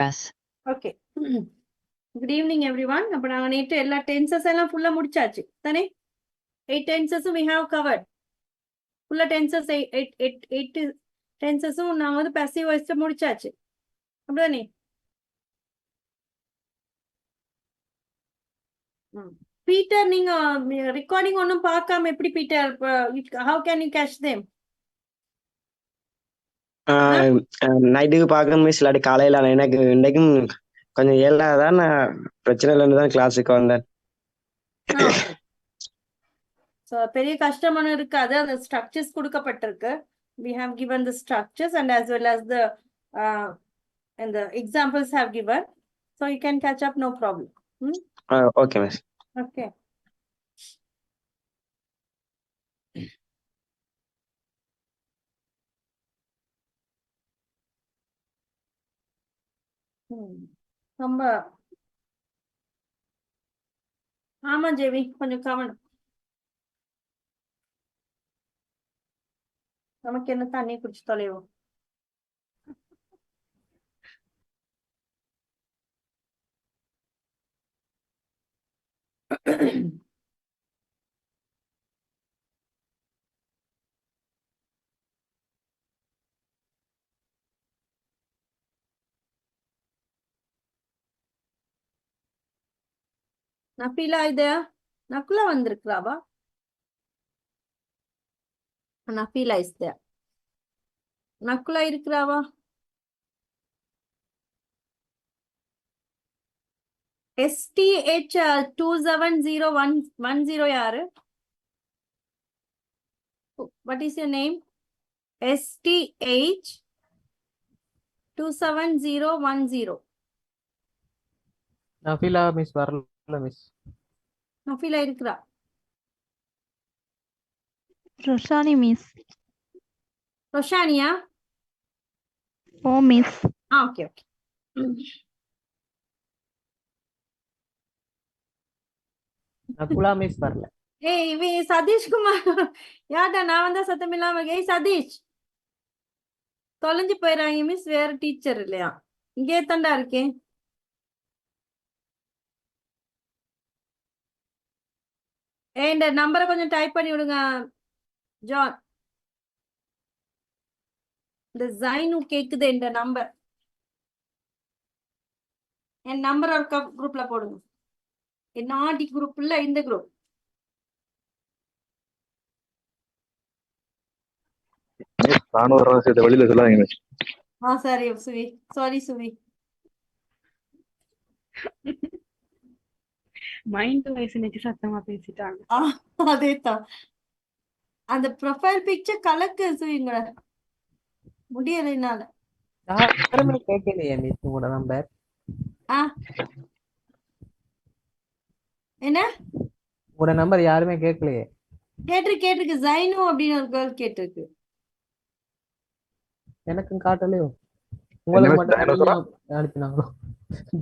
Yes. Okay. Good evening, everyone. அப்ப நாங்க நேற்று எல்லா tenses எல்லாம் ஃபுல்லா முடிச்சாச்சு தானே? 8 tenses we have covered. ஃபுல்லா tenses 8 tenses நாங்க வந்து passive voice முடிச்சாச்சு. அப்படிதானே? பீட்டர் நீங்க ரெக்கார்டிங் ஒன்னும் பார்க்காம எப்படி Peter how can you catch them? நைட்டுக்கு பார்க்க மிஸ் இல்லாட்டி காலையில எனக்கு இன்னைக்கும் கொஞ்சம் ஏழாதான் பிரச்சனை இல்லைன்னு தான் கிளாஸுக்கு வந்தேன். பெரிய கஷ்டமான இருக்காது. அந்த ஸ்ட்ரக்சர்ஸ் கொடுக்கப்பட்டிருக்கு. We have given the structures and as well as the and the examples have given, so you can catch up, no problem. Okay miss. Okay. ரொம்ப ஆமா ஜெவி கொஞ்சம் கவனம். நமக்கு என்ன தண்ணி குடிச்சு தொலைவோம். நஃபீலா இது Nakula வந்திருக்கிறாவா? நஃபீலா is there. Nakula இருக்கிறாவா? STH 270110 யாரு? What is your name? STH 27010. Nafeela miss வரல மிஸ். நஃபீலா இருக்கிறா? ரோஷானி மிஸ். ரோஷானியா? Oh miss. Okay okay. Nakula miss வரல. இவன் சதீஷ் குமார் யார்டா நான் வந்தா சத்தம் இல்லாம சதீஷ் தொலைஞ்சு போயிடறாங்க மிஸ். வேற டீச்சர் இல்லையா? இங்கே தாண்டா இருக்கேன். இந்த நம்பரை கொஞ்சம் டைப் பண்ணி விடுங்க ஜான். இந்த ஜைனு கேக்குது இந்த நம்பர். என் நம்பர் ஒரு குரூப்ல போடுங்க. நாடி குரூப் இல்ல, இந்த குரூப். வெளியில சொல்லாதீங்க. சரி சுவி, சாரி சுவி. மைண்ட் வாய்ஸ் நெச்சு சத்தமா பேசிட்டாங்க. அதேதான். அந்த ப்ரொஃபைல் பிக்சர் கலக்கு சுவிங்க முடியல என்னால. யாருமே கேட்கலையே மிஸ் உங்களோட நம்பர். என்ன உங்களோட நம்பர் யாருமே கேட்கலையே. கேட்டிருக்கு ஜைனு அப்படின்னு ஒரு கேர்ள் கேட்டிருக்கு. எனக்கும் காட்டலையோ. உங்களுக்கு மட்டும் அனுப்பினாங்களோ?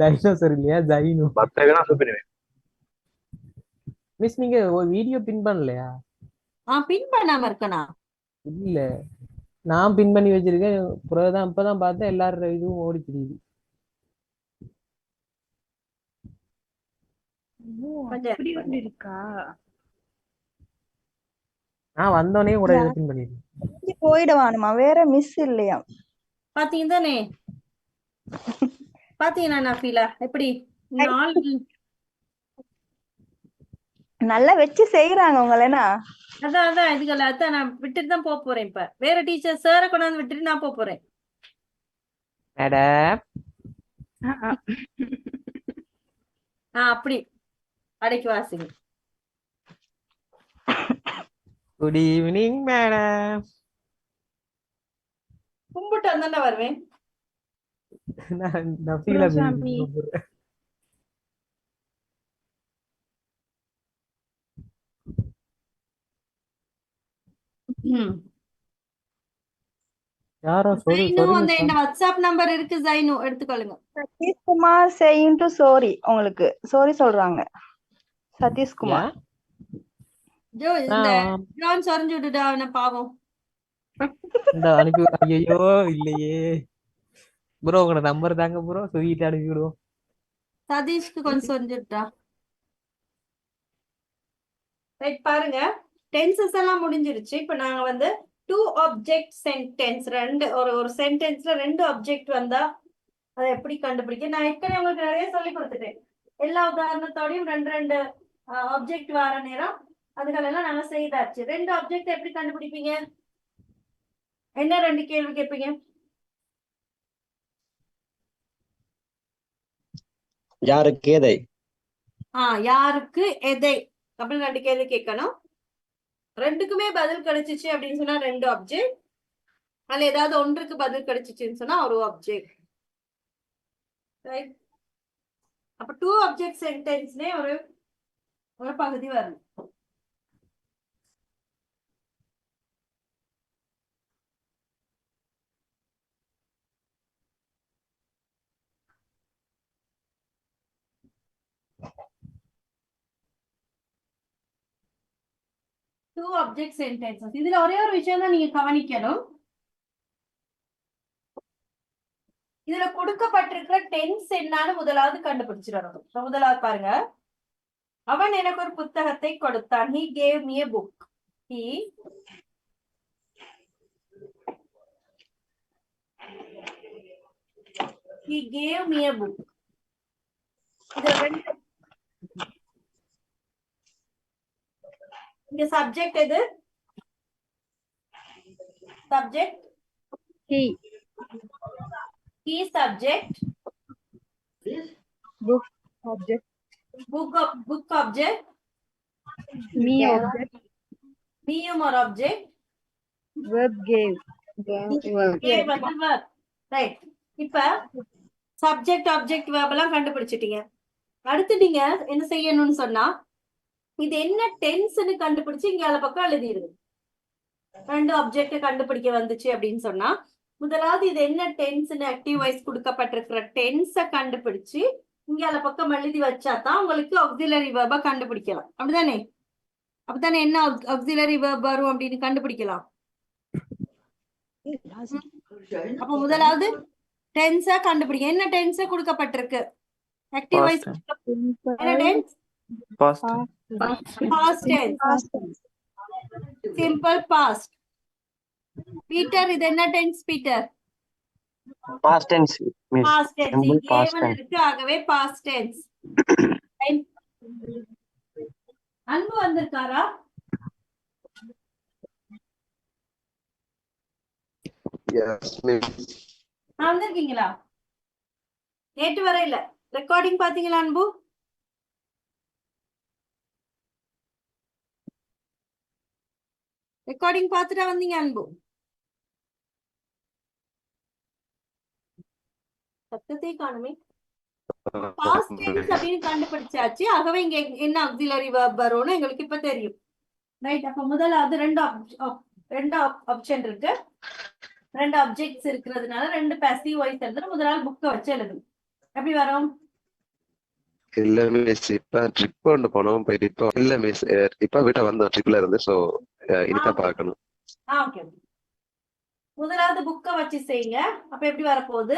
டைனோசர் இல்லையா ஜைனு. மிஸ் நீங்க ஒரு வீடியோ பின் பண்ணலையா? பின் பண்ணாம இருக்கனா? இல்ல நான் பின் பண்ணி வச்சிருக்கேன். இப்பதான் பார்த்தேன் எல்லாரும் இதுவும் ஓடி தெரியுது. அப்படி ஒண்ணு இருக்கா? நான் வந்தோடனே கூட பின் பண்ணிருக்கேன். போயிடுவானுமா, வேற மிஸ் இல்லையா? பாத்தீங்க தானே? பாத்தீங்கன்னா நஃபீலா எப்படி நல்லா வச்சு செய்யறாங்க உங்களேனா? அதான் இதுகளை அதான் நான் விட்டுட்டு தான் போறேன். இப்ப வேற டீச்சர் சாரை கொண்டாந்து விட்டுட்டு நான் போறேன். அப்படி அடைக்கு வாசிங்க. Good evening madam. கும்பிட்டு வந்தாண்டா வருவேன். யாரோ வாட்ஸ்அப் நம்பர் இருக்கு ஜைனு, எடுத்துக்கொள்ளுங்க. சதீஷ்குமார் saying to sorry, உங்களுக்கு சாரி சொல்றாங்க. சதீஷ்குமார் ஜோ இந்த ஜான் சொரிஞ்சு விட்டுடா அவன பாவம். அனுப்பி. ஐயோ இல்லையே ப்ரோ உங்களோட நம்பர் தாங்க ப்ரோ, சொல்லிட்டு அனுப்பி விடுவோம். சதீஷ்க்கு கொஞ்சம் சொல்லிட்டா. ரைட், பாருங்க டென்சஸ் எல்லாம் முடிஞ்சிருச்சு. இப்ப நாங்க வந்து டூ ஆப்ஜெக்ட் சென்டென்ஸ், ஒரு சென்டென்ஸ்ல 2 ஆப்ஜெக்ட் வந்தா அதை எப்படி கண்டுபிடிக்க நான் ஏற்கனவே உங்களுக்கு நிறைய சொல்லி கொடுத்துட்டேன். எல்லா உதாரணத்தோடையும் 2 ஆப்ஜெக்ட் வர நேரம் அதுகளெல்லாம் நாங்க செய்தாச்சு. 2 ஆப்ஜெக்ட் எப்படி கண்டுபிடிப்பீங்க? என்ன 2 கேள்வி கேட்பீங்க? யாருக்கு எதை? யாருக்கு எதை அப்படின்னு 2 கேள்வி கேட்கணும். 2க்குமே பதில் கிடைச்சிச்சு அப்படின்னு சொன்னா 2 ஆப்ஜெக்ட், அதுல ஏதாவது ஒன்றுக்கு பதில் கிடைச்சிச்சுன்னு சொன்னா ஒரு ஆப்ஜெக்ட். ரைட், அப்ப 2 ஆப்ஜெக்ட் சென்டென்ஸ்லயே ஒரு பகுதி வரும். Two object sentences. இதுல ஒரே ஒரு விஷயம் தான் நீங்க கவனிக்கணும். இதுல கொடுக்கப்பட்டிருக்கிற டென்ஸ் என்னன்னு முதலாவது கண்டுபிடிச்சிடணும். முதலாவது பாருங்க, அவன் எனக்கு ஒரு புத்தகத்தை கொடுத்தான். He gave me a book. He gave me a book. இந்த சப்ஜெக்ட் எது? Subject He. He subject. Book object. Book object. Me object. Medium or object. Verb gave. Gave வந்து verb. Right. இப்ப சப்ஜெக்ட் ஆப்ஜெக்ட் verb எல்லாம் கண்டுபிடிச்சிட்டீங்க. அடுத்து நீங்க என்ன செய்யணும்னு சொன்னா, இது என்ன டென்ஸ்னு கண்டுபிடிச்சு இங்க அந்த பக்கம் எழுதிடுது. 2 ஆப்ஜெக்ட் கண்டுபிடிக்க வந்துச்சு அப்படின்னு சொன்னா, முதலாவது இது என்ன டென்ஸ்னு ஆக்டிவ் வாய்ஸ் கொடுக்கப்பட்டிருக்கிற டென்ஸை கண்டுபிடிச்சு இங்க அந்த பக்கம் எழுதி வச்சாதான் உங்களுக்கு ஆக்சிலரி வெர்பை கண்டுபிடிக்கலாம். அப்படிதானே? அப்படித்தானே என்ன ஆக்சிலரி வெர்ப் வரும் அப்படின்னு கண்டுபிடிக்கலாம். அப்ப முதலாவது டென்ஸை கண்டுபிடிக்க. என்ன டென்ஸ் கொடுக்கப்பட்டிருக்கு? ஆக்டிவ் வாய்ஸ் என்ன tense? Past tense. Simple past. Peter, இது என்ன tense Peter? Past tense miss. Past tense. Simple past A1 tense. இருக்கு, ஆகவே past tense. அன்பு வந்திருக்காரா? Yes, miss. வந்திருக்கீங்களா? நேற்று வரை இல்ல. ரெக்கார்டிங் பாத்தீங்களா அன்பு? ரெக்கார்டிங் பார்த்துட்டா வந்தீங்க அன்பு? சத்தத்தை காணுமே. பாஸ்ட் டென்ஸ் அப்படின்னு கண்டுபிடிச்சாச்சு. ஆகவே இங்க என்ன ஆக்சிலரி வெர்ப் வரும்னு எங்களுக்கு இப்ப தெரியும். ரைட், அப்ப முதலாவது 2 ஆப்ஷன் இருக்கு. 2 ஆப்ஜெக்ட்ஸ் இருக்கிறதுனால 2 பாசிவ் வாய்ஸ் எழுதுறோம். முதலாவது புக்கை வச்சு எழுதும். எப்படி வரும்? இல்ல மிஸ், இப்ப ட்ரிப் கொண்டு போனோம். போயிட்டு இப்போ இல்ல மிஸ், இப்ப வீட்டை வந்தோம் ட்ரிப்ல இருந்து. சோ இனிதான் பார்க்கணும். ஓகே, முதலாவது புக்கை வச்சு செய்யுங்க. அப்ப எப்படி வரப்போகுது?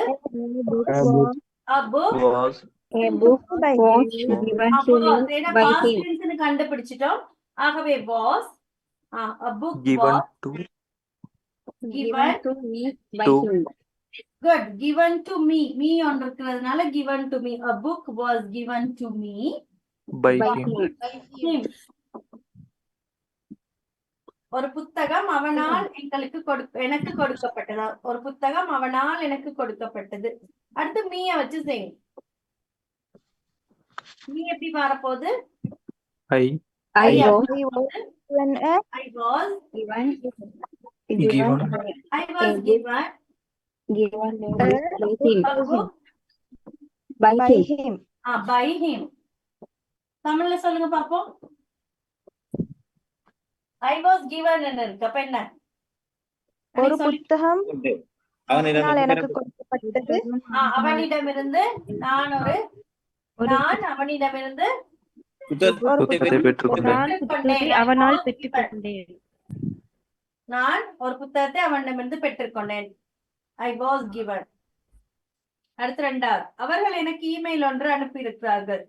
A book was given to me by him. கண்டுபிடிச்சிட்டோம். ஆகவே was a book Given was to given to me by to good him. given to me. Me ஒன்று இருக்கிறதுனால given to me. A book was given to me by By him. him. him. ஒரு புத்தகம் அவனால் எனக்கு கொடுக்கப்பட்டதா? ஒரு புத்தகம் அவனால் எனக்கு கொடுக்கப்பட்டது. அடுத்து மீய வச்சு செய்யுங்க. மீ எப்படி வரப்போகுது? I I I was Given a I was given I given was given given by him. a book By by him. him. by him. தமிழ்ல சொல்லுங்க பாப்போம். I was given இருக்கு. அப்ப என்ன? ஒரு புத்தகம் அவனால் எனக்கு கொடுக்கப்பட்டது. அவனிடமிருந்து நான் அவனிடமிருந்து புத்தகத்தை பெற்றுக்கொண்டேன். பெற்றுக்கொண்டேன். அவனால் பெற்றுக்கொண்டேன். நான் ஒரு புத்தகத்தை அவனிடமிருந்து பெற்றுக்கொண்டேன். I was given. அடுத்து ரெண்டாவது, அவர்கள் எனக்கு இமெயில் ஒன்று அனுப்பியிருக்கிறார்கள்.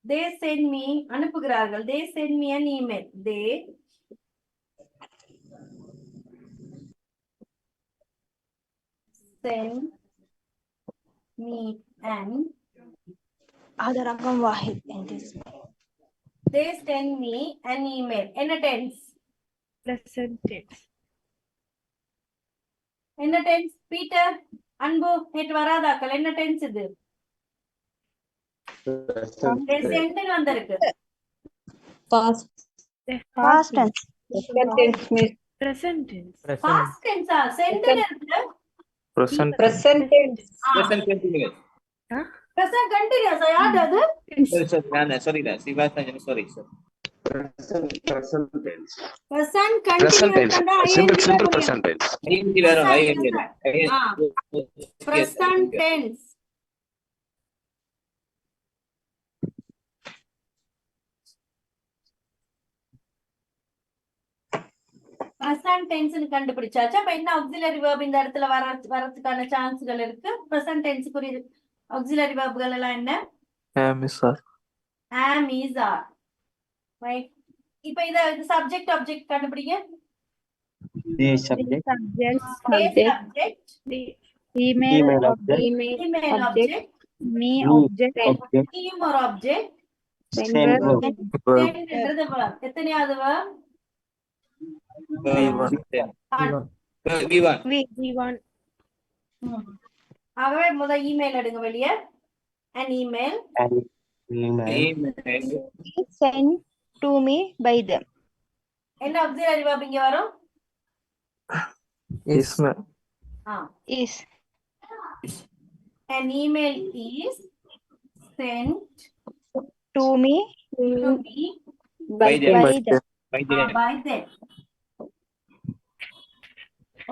தே சென்ட் மீ, அனுப்புகிறார்கள். தே send me an email. They send me an هذا رقم واحد عندي. they send me an email. என்ன tense? present tense. என்ன tense? பீட்டர், அன்பு, நேற்று வராதாக்கள் என்ன tense இது? they send ன்னு வந்திருக்கு. past tense. Present tense. past tense ஆ? send ன்னு இருக்கு. present Present tense. present continuous. continuous ஆ? யாரு அது? Sorry, sorry. present tense. present Present continuous tense. கண்டா Simple ing simple தான் present tense. present tense. present tense னு கண்டுபிடிச்சாச்சு. அப்ப என்ன auxiliary verb இந்த இடத்துல வரதுக்கான சான்ஸ்கள் இருக்கு? present tense குறி auxiliary verbகள் எல்லாம் என்ன? am is are am is are. right. இப்ப இத subject object கண்டுபிடிங்க. The subject. subject, Email object. email object, me object. team or object, Send verb. verb send verb. எத்தனையாவது verb? V1. ஆகவே முதல் email எடுங்க வெளியே. an email. And email. sent to me by them. என்ன auxiliary verb இங்க வரும்? is Is an email is sent to me to me By them. by them.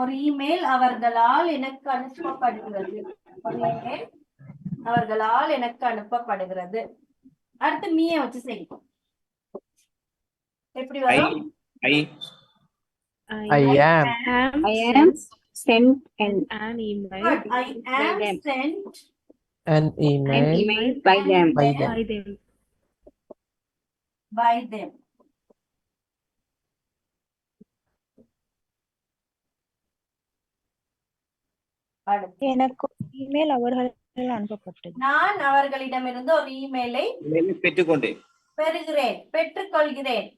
ஒரு email அவர்களால் எனக்கு அனுப்பப்படுகிறது. ஒரு இமெயில் அவர்களால் எனக்கு அனுப்பப்படுகிறது. அடுத்து மீய வச்சு செய்யும். எப்படி வரும்? I am I am sent an email. Good. I am them. sent an an email email by them. by them By them. by them. அடுத்து, எனக்கு இமெயில் அவர்களால் அனுப்பப்பட்டது. நான் அவர்களிடமிருந்து ஒரு இமெயிலை பெற்றுக்கொண்டேன். பெறுகிறேன், பெற்றுக்கொள்கிறேன்.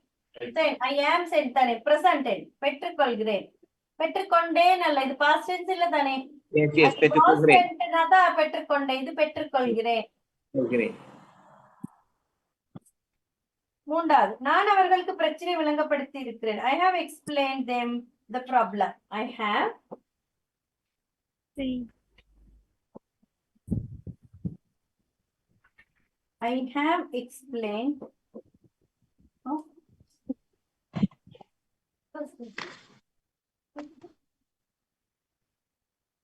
I am sent தானே, present tense. பெற்றுக்கொள்கிறேன், பெற்றுக்கொண்டேன் அல்ல, இது past tense இல்ல தானே? Yes, பெற்றுக்கொள்கிறேன். past tense தான் பெற்றுக்கொண்டேன், இது பெற்றுக்கொள்கிறேன். மூன்றாவது, நான் அவர்களுக்கு பிரச்சனை விளங்கப்படுத்தி இருக்கிறேன். I have explained them the problem. I have explained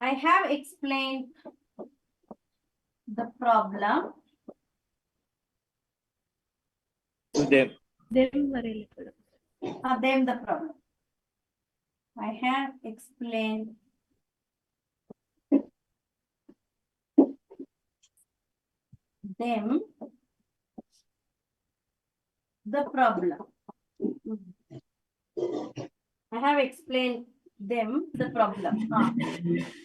I have explained the problem To them. Them வரையில போடும். them the problem. I have explained them the problem. I have explained them the problem.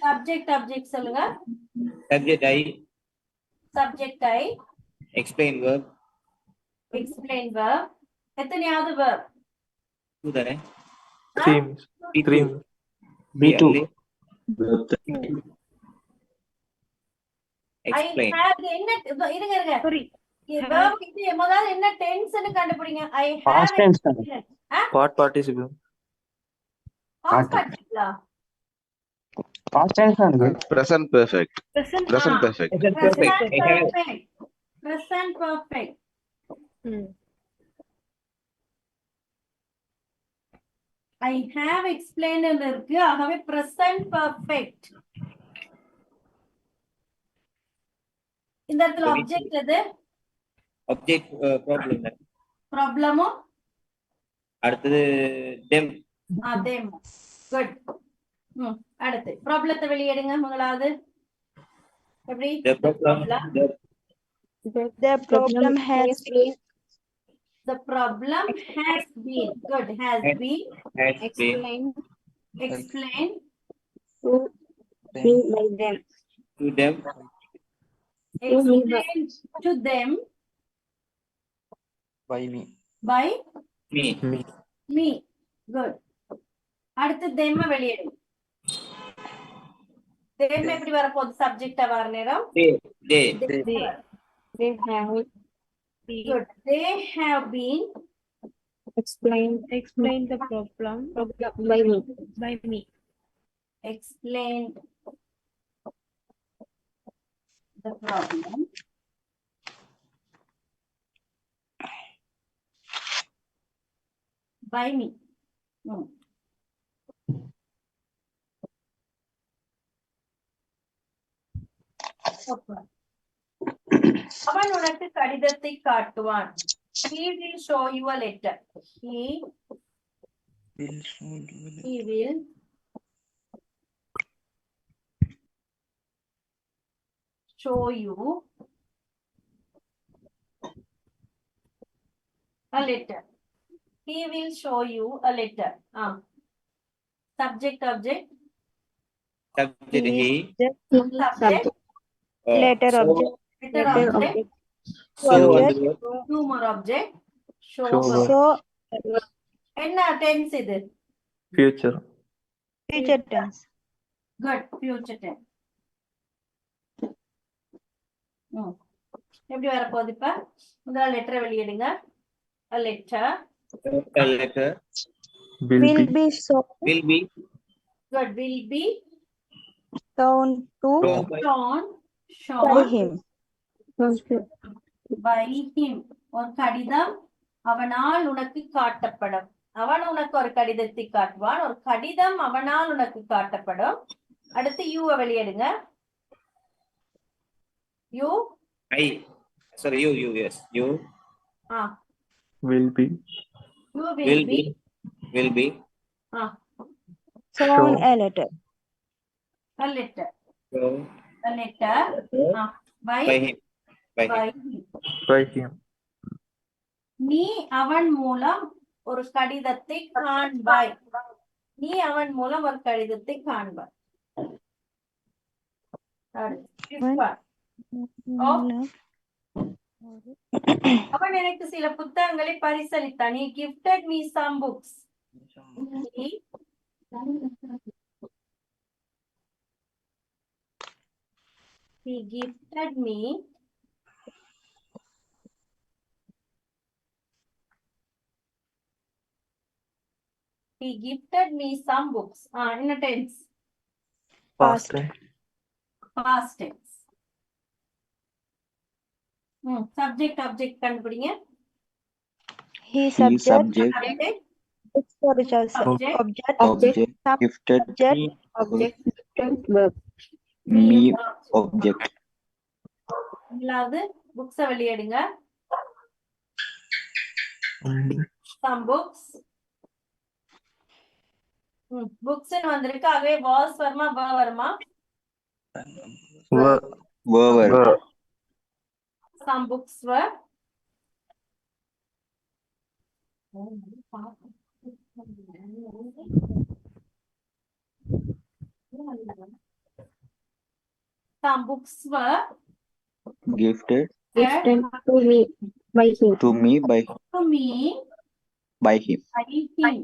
Subject object சொல்லுங்க. Subject I. Subject I. Explain verb. Explain verb. எத்தனையாவது verb? Two தானே? three B2. Explain. I have என்ன இருங்க Sorry. verb இது முதல்ல என்ன tense னு கண்டுபிடிங்க. I have Past tense தானே? explained. part participle Past participle. Past tense தானே? Present perfect. Present. Present perfect. Present Present perfect. I have. perfect. Present perfect. I have explained னு இருக்கு. ஆகவே present perfect. இந்த இடத்துல object எது? Object problem தானே? ப்ராப்ளமும் அடுத்தது them. them. Good. அடுத்து ப்ராப்ளத்தை வெளியேடுங்க முதலாவது. எப்படி The problem. The problem has been the problem has been good has been explained explained to me by them. To them. explained to them By me. by Me. me good அடுத்து them வெளியேடு them எப்படி வரப்போகுது சப்ஜெக்டா வர நேரம் They. They have good they have been explained the problem by me. explained the problem by me. Okay. அவன் உனக்கு கடிதத்தை காட்டுவான். He will show you a letter. He will show you a letter. He will show you a letter. Subject object. Subject he. Subject. Letter So- object. Letter object. So Object. Two more object. Show. Show. So என்ன tense இது? Future. future tense. Good. Future tense. எப்படி வரப்போகுது இப்ப முதல்ல லெட்டரை வெளியிடுங்க. A letter. A letter. Will Will be. be so Will be. Good. Will be shown to shown by him. by him. ஒரு கடிதம் அவனால் உனக்கு காட்டப்படும். அவன் உனக்கு ஒரு கடிதத்தை காட்டுவான். ஒரு கடிதம் அவனால் உனக்கு காட்டப்படும். அடுத்து யூவை வெளியிடுங்க. You Sorry, you, yes. You. Will be. You Will be. Shown a letter. a letter. So, A letter. By by him. By by him. him. By him. நீ அவன் மூலம் ஒரு கடிதத்தை காண்பாய். நீ அவன் மூலம் ஒரு கடிதத்தை காண்பாய். அவன் எனக்கு சில புத்தகங்களை பரிசளித்தான். He gifted me some books. He gifted me some books. In a tense. Past tense. Past tense. Subject object கண்டுபிடிங்க. He subject. Subject. Object. Gifted Object. me object. இல்லாது books வெளியிடுங்க. Some books. books வந்திருக்கு. ஆகவே was வருமா were வருமா? Were. Some books were. Some books were Gifted To me by him. to me by to me by him. by him.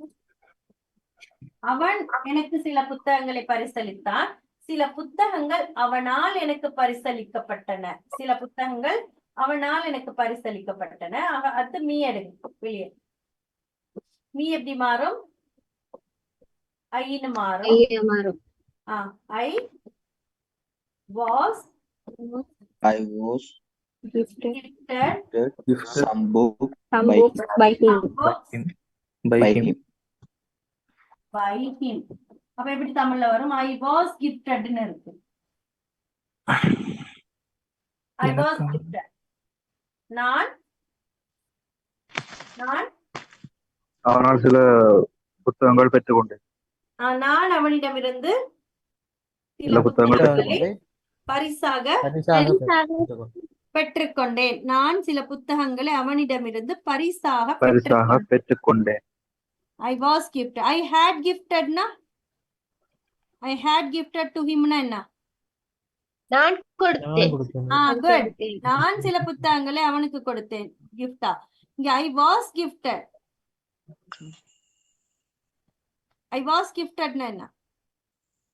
அவன் எனக்கு சில புத்தகங்களை பரிசளித்தான். சில புத்தகங்கள் அவனால் எனக்கு பரிசளிக்கப்பட்டன. சில புத்தகங்கள் அவனால் எனக்கு பரிசளிக்கப்பட்டன. அது மீ எடுங்க வெளியே. மீ எப்படி மாறும்? ஐன்னு மாறும். I was gifted some book By him. books By him. by him. அப்ப எப்படி தமிழ்ல வரும்? I was gifted ன்னு இருக்கு. I was gifted. நான் அவனால் சில புத்தகங்கள் பெற்றுக்கொண்டேன். நான் அவனிடமிருந்து சில சில புத்தகங்களை புத்தகங்களை பரிசாக பெற்றுக்கொண்டேன். நான் சில புத்தகங்களை அவனிடமிருந்து பரிசாக பெற்றுக்கொண்டேன். I was gifted. I had gifted na. I had gifted to him na என்ன? நான் கொடுத்தேன். good. நான் சில புத்தகங்களை அவனுக்கு கொடுத்தேன். gift-ஆ. இங்க I was gifted. I was gifted na என்ன?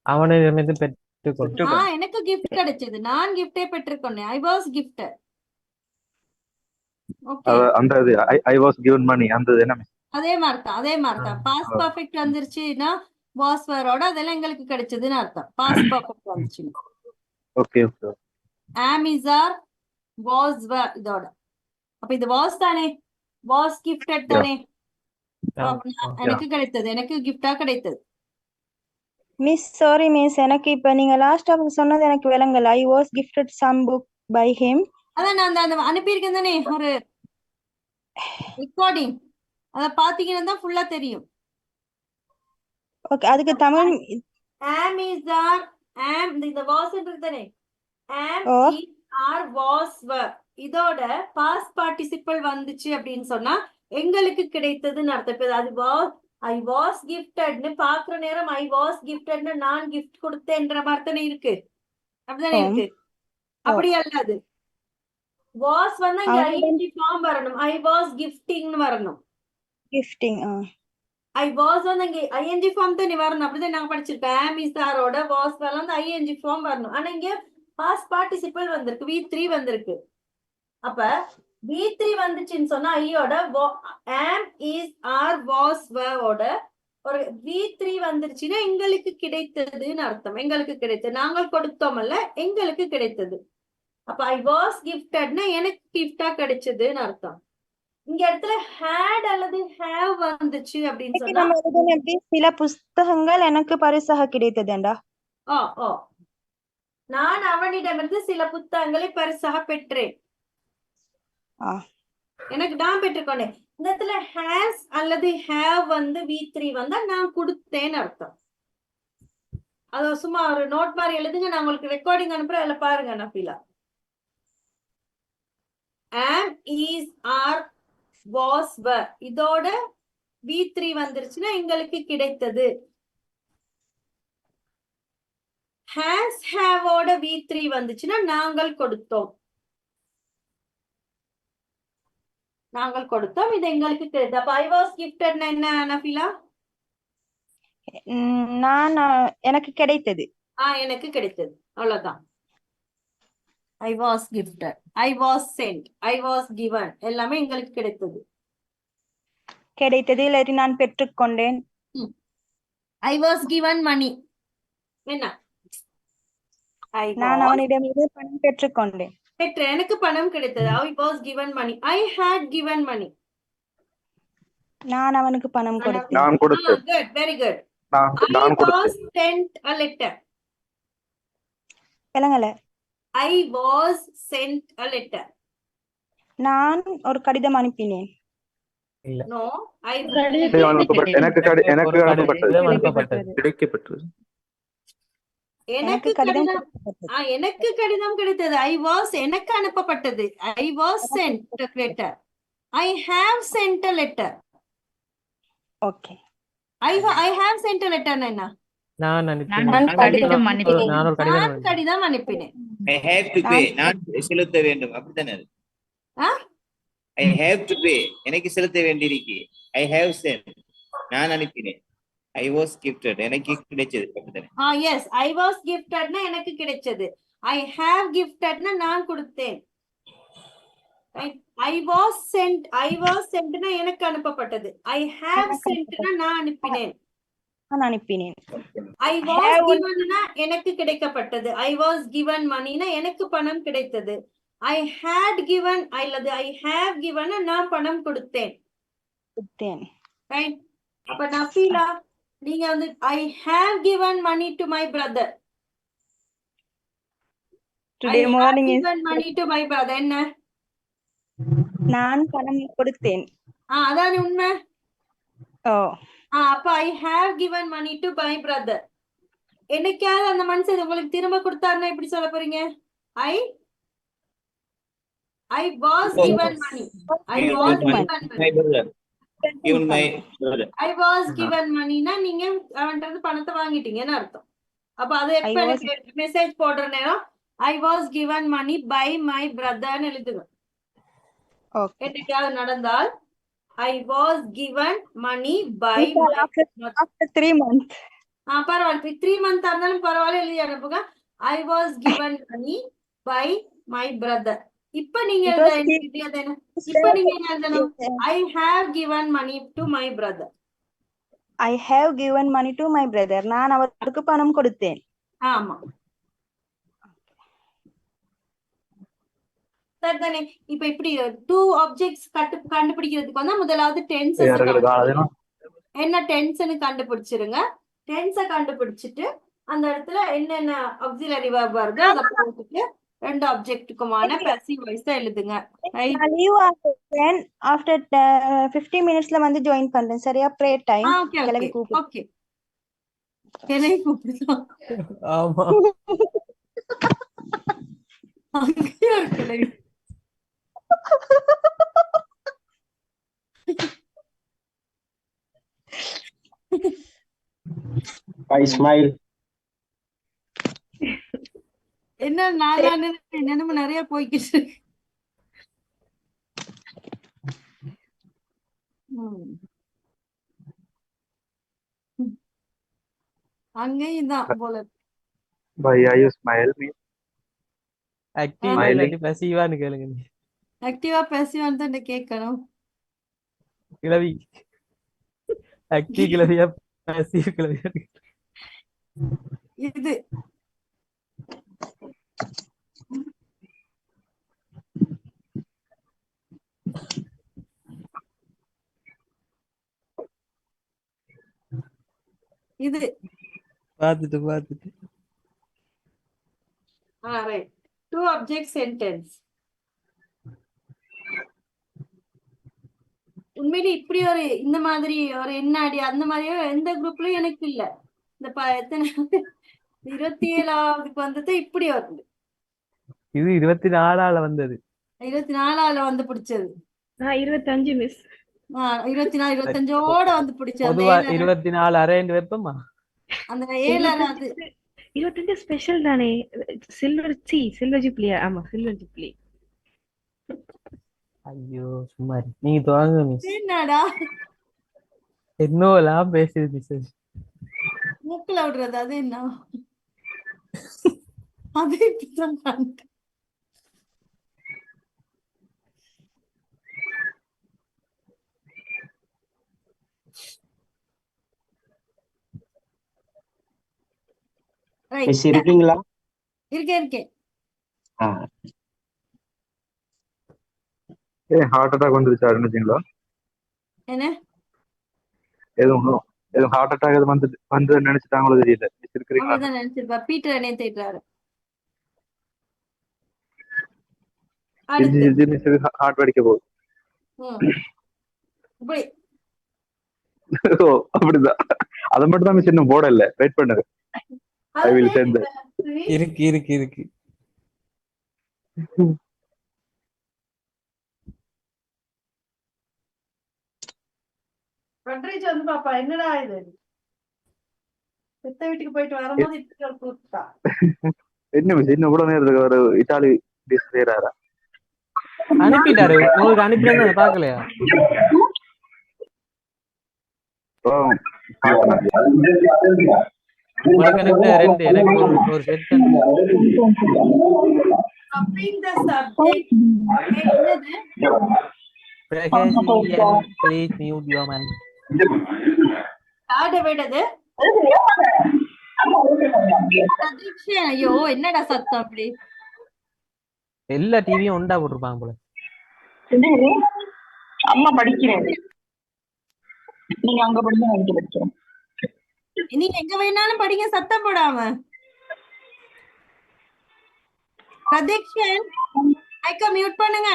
அவனிடமிருந்து பெற்றுக்கொண்டேன். எனக்கு gift கிடைச்சது. நான் gift-ஐ பெற்றுக்கொண்டேன். I was gifted. Okay. அந்த I was given money அந்த என்ன? அதே மாதிரிதான் பாஸ்ட் பர்ஃபெக்ட் வந்துருச்சுன்னா வாஸ் வேரோட அதெல்லாம் எங்களுக்கு கிடைச்சதுன்னு அர்த்தம். பாஸ்ட் பர்ஃபெக்ட் வந்துச்சு. Okay am is are was were இதோட அப்ப இது was தானே, was gifted தானே. எனக்கு கிடைத்தது, எனக்கு gift-ஆ கிடைத்தது. மிஸ் சாரி மிஸ், எனக்கு இப்ப நீங்க லாஸ்ட் ஆஃப் சொன்னது எனக்கு விளங்கல. I was gifted some book by him. அதான் நான் அந்த அனுப்பியிருக்கேன் தானே ஒரு ரெக்கார்டிங், அத பாத்தீங்கன்னா தான் ஃபுல்லா தெரியும். ஓகே, அதுக்கு Tamil am is are am இந்த was இருக்குதானே, am is are was were இதோட past participle வந்துச்சு அப்படின்னு சொன்னா எங்களுக்கு கிடைத்ததுன்னு அர்த்தம். இப்ப அது was I was gifted னு பாக்குற நேரம் I was gifted னு நான் கிஃப்ட் கொடுத்தேன்ற மாதிரி தானே இருக்கு, அப்படிதானே இருக்கு. அப்படி அல்ல, அது was வந்து இங்க ing ஃபார்ம் வரணும். I was gifting னு வரணும். கிஃப்டிங் I was வந்து இங்க ing ஃபார்ம் தான் வரணும். அப்படிதான் நாங்க படிச்சிருக்கோம். am is are ஓட was வந்து ing ஃபார்ம் வரணும். ஆனா இங்க past participle வந்திருக்கு, V3 வந்திருக்கு. அப்ப V3 வந்துச்சுன்னு சொன்னா ஐயோட am is are was were ஓட ஒரு V3 வந்துருச்சுன்னா எங்களுக்கு கிடைத்ததுன்னு அர்த்தம். எங்களுக்கு கிடைத்தது, நாங்கள் கொடுத்தோம்ல, எங்களுக்கு கிடைத்தது. அப்ப I was gifted-னா எனக்கு gift-ஆ கிடைச்சதுன்னு அர்த்தம். இங்க இடத்துல had அல்லது have வந்துச்சு அப்படின்னு சொன்னா சில புத்தகங்கள் எனக்கு பரிசாக கிடைத்ததுண்டா. நான் அவனிடமிருந்து சில புத்தகங்களை பரிசாக பெற்றேன். எனக்கு நான் பெற்றுக்கொண்டேன். இந்த இடத்துல has அல்லது have வந்து V3 வந்தா நான் கொடுத்தேன்னு அர்த்தம். அத சும்மா ஒரு நோட் மாதிரி எழுதுங்க, நான் உங்களுக்கு ரெக்கார்டிங் அனுப்புறேன், அதுல பாருங்க. நஃபீலா, am is are was were இதோட V3 வந்துருச்சுன்னா எங்களுக்கு கிடைத்தது. has have ஓட V3 வந்துச்சுன்னா நாங்கள் கொடுத்தோம், இது எங்களுக்கு கிடைத்தது. அப்ப I was gifted என்ன நஃபீலா? நான் எனக்கு கிடைத்தது. எனக்கு கிடைத்தது, அவ்வளவுதான். I was gifted, I was sent, I was given எல்லாமே எங்களுக்கு கிடைத்தது. இல்லாட்டி நான் பெற்றுக்கொண்டேன். I was given money என்ன? நான் அவனிடமிருந்து பணம் பெற்றுக்கொண்டேன். எனக்கு பணம் கிடைத்தது. I was given money. I had given money. நான் அவனுக்கு பணம் கொடுத்தேன். நான் கொடுத்தேன். Good, very good. நான் I was sent a letter. விளங்கல. I was sent a letter. நான் ஒரு கடிதம் அனுப்பினேன். No, எனக்கு அனுப்பப்பட்டது. கிடைக்கப்பட்டது. எனக்கு கடிதம் கிடைத்தது. I was எனக்கு அனுப்பப்பட்டது. I was sent a letter. I have sent a letter. Okay. I have sent a letter என்ன? நான் கடிதம் அனுப்பினேன். I have to pay, நான் செலுத்த வேண்டும், அப்படிதானே? I have to pay, எனக்கு செலுத்த வேண்டியிருக்கு. I have sent, நான் அனுப்பினேன். I was gifted, எனக்கு கிடைச்சது, அப்படிதானே? Yes, I was gifted னா எனக்கு கிடைச்சது. I have gifted னா நான் கொடுத்தேன். I was sent னா எனக்கு அனுப்பப்பட்டது. I have sent னா நான் அனுப்பினேன். I was given னா எனக்கு கிடைக்கப்பட்டது. I was given money னா எனக்கு பணம் கிடைத்தது. I had given அல்லது I have given னா நான் பணம் கொடுத்தேன். Right? அப்ப நஃபீலா, நீங்க வந்து I have given money to my brother. Today morning is given money to my brother என்ன? நான் பணம் கொடுத்தேன். அதான் உண்மை. அப்ப I have given money to my brother. என்னைக்காவது அந்த மனுஷன் உங்களுக்கு திரும்ப கொடுத்தாருன்னா எப்படி சொல்ல போறீங்க? ஐ was given money. I was given My money. brother. Given my brother. I was given moneyனா நீங்க அவன்கிட்ட பணத்தை வாங்கிட்டீங்கன்னு அர்த்தம். அப்ப அது எப்ப எனக்கு மெசேஜ் போடுற நேரம் I was given money by my brother ன்னு எழுதுவேன். என்னைக்காவது நடந்தால் I was given money by my after 3 months. பரவாயில்ல 3 months இருந்தாலும் பரவாயில்ல எழுதி அனுப்புங்க. I was given money by my brother. இப்ப நீங்க இப்ப நீங்க எழுதணும் I have given money to my brother. I have given money to my brother. நான் அவருக்கு பணம் கொடுத்தேன். ஆமா சரிதானே. இப்ப இப்படி 2 ஆப்ஜெக்ட்ஸ் கண்டுபிடிக்கிறதுக்கு வந்தா முதலாவது டென்சஸ் என்ன டென்ஸ்னு கண்டுபிடிச்சிருங்க. டென்ஸை கண்டுபிடிச்சிட்டு அந்த இடத்துல என்னென்ன ஆக்ஸிலரி வெர்ப் வருது அதை போட்டுட்டு 2 ஆப்ஜெக்ட்டுக்குமான பாசிவ் வாய்ஸ் எழுதுங்க. after 50 minutesல வந்து ஜாயின் பண்றேன். சரியா? Pray time. கிளவி கூப்பிடு. ஓகே கிளவி கூப்பிடு. ஆமா கிளவி I smile. என்ன நான் என்னமோ நிறைய போய்க்கிட்டு அங்கேயும் தான் போல. Why are you smile me? ஆக்டிவா இல்லாட்டி பாசிவான்னு கேளுங்க. ஆக்டிவா பாசிவான்னு தான் கேட்கணும். கிளவி ஆக்டிவ் கிளவியா பாசிவ் கிளவியா? இது இது பாத்துட்டு ரைட். 2 object sentence. உண்மையிலே இப்படி ஒரு இந்த மாதிரி ஒரு என்னாடி அந்த மாதிரியோ எந்த குரூப்லயும் எனக்கு இல்ல. இந்த எத்தனை 27வது வந்தது இப்படி வருது. இது 24ஆல வந்தது. 24ஆல வந்து பிடிச்சது. 25 மிஸ். 24 25ஓட வந்து பிடிச்சது. பொதுவா 24 அரேண்ட் வெப்பமா அந்த 7 அது 25 ஸ்பெஷல் தானே. சில்வர் ஜூப்ளியா? ஆமா சில்வர் ஜூப்ளி. ஐயோ சும்மா நீங்க துவங்க மிஸ். என்னடா என்னோலாம் பேசுது மிஸ். மூக்குல விடுறது அது என்ன? அது இப்படிதான் இருக்கீங்களா? இருக்கேன். ஹார்ட் அட்டாக் வந்துருச்சா நினைச்சீங்களா? என்ன எதுவும் ஹார்ட் அட்டாக் வந்து நினைச்சிட்டாங்களோ தெரியல. அவ்வளவுதான் நினைச்சிருப்பா. பீட்டர் என்ன தேடுறாரு. ஹார்ட் வெடிக்க போகுது. அப்படிதான். அதை மட்டும் தான் மிஸ் இன்னும் போட இல்ல. வெயிட் பண்ணுங்க. I will send that. இருக்கு பண்றீச்சு வந்து பாப்பா என்னடா இது? செத்த வீட்டுக்கு போயிட்டு வரும்போது இப்படி கூப்பிட்டா என்ன மிஸ் இன்னும் கூட நேரத்துக்கு ஒரு இட்டாலி டிஷ் செய்யறாரா? அனுப்பிட்டாரு. உங்களுக்கு அனுப்பிடுங்க பாக்கலையா? உங்களுக்கு அனுப்பிட்ட 2 எனக்கு ஒரு set. Copying the subject. Please mute your mic. விடுது. ஐயோ என்னடா சத்தம் அப்படி? எல்லா டிவியும் உண்டா போட்டிருப்பாங்க போல. அம்மா படிக்கிறேன். நீங்க அங்க படிங்க, நான் இங்க படிக்கிறேன். நீங்க எங்க வேணாலும் படிங்க, சத்தம் போடாம. பிரதீக்ஷன் மைக்க மியூட் பண்ணுங்க.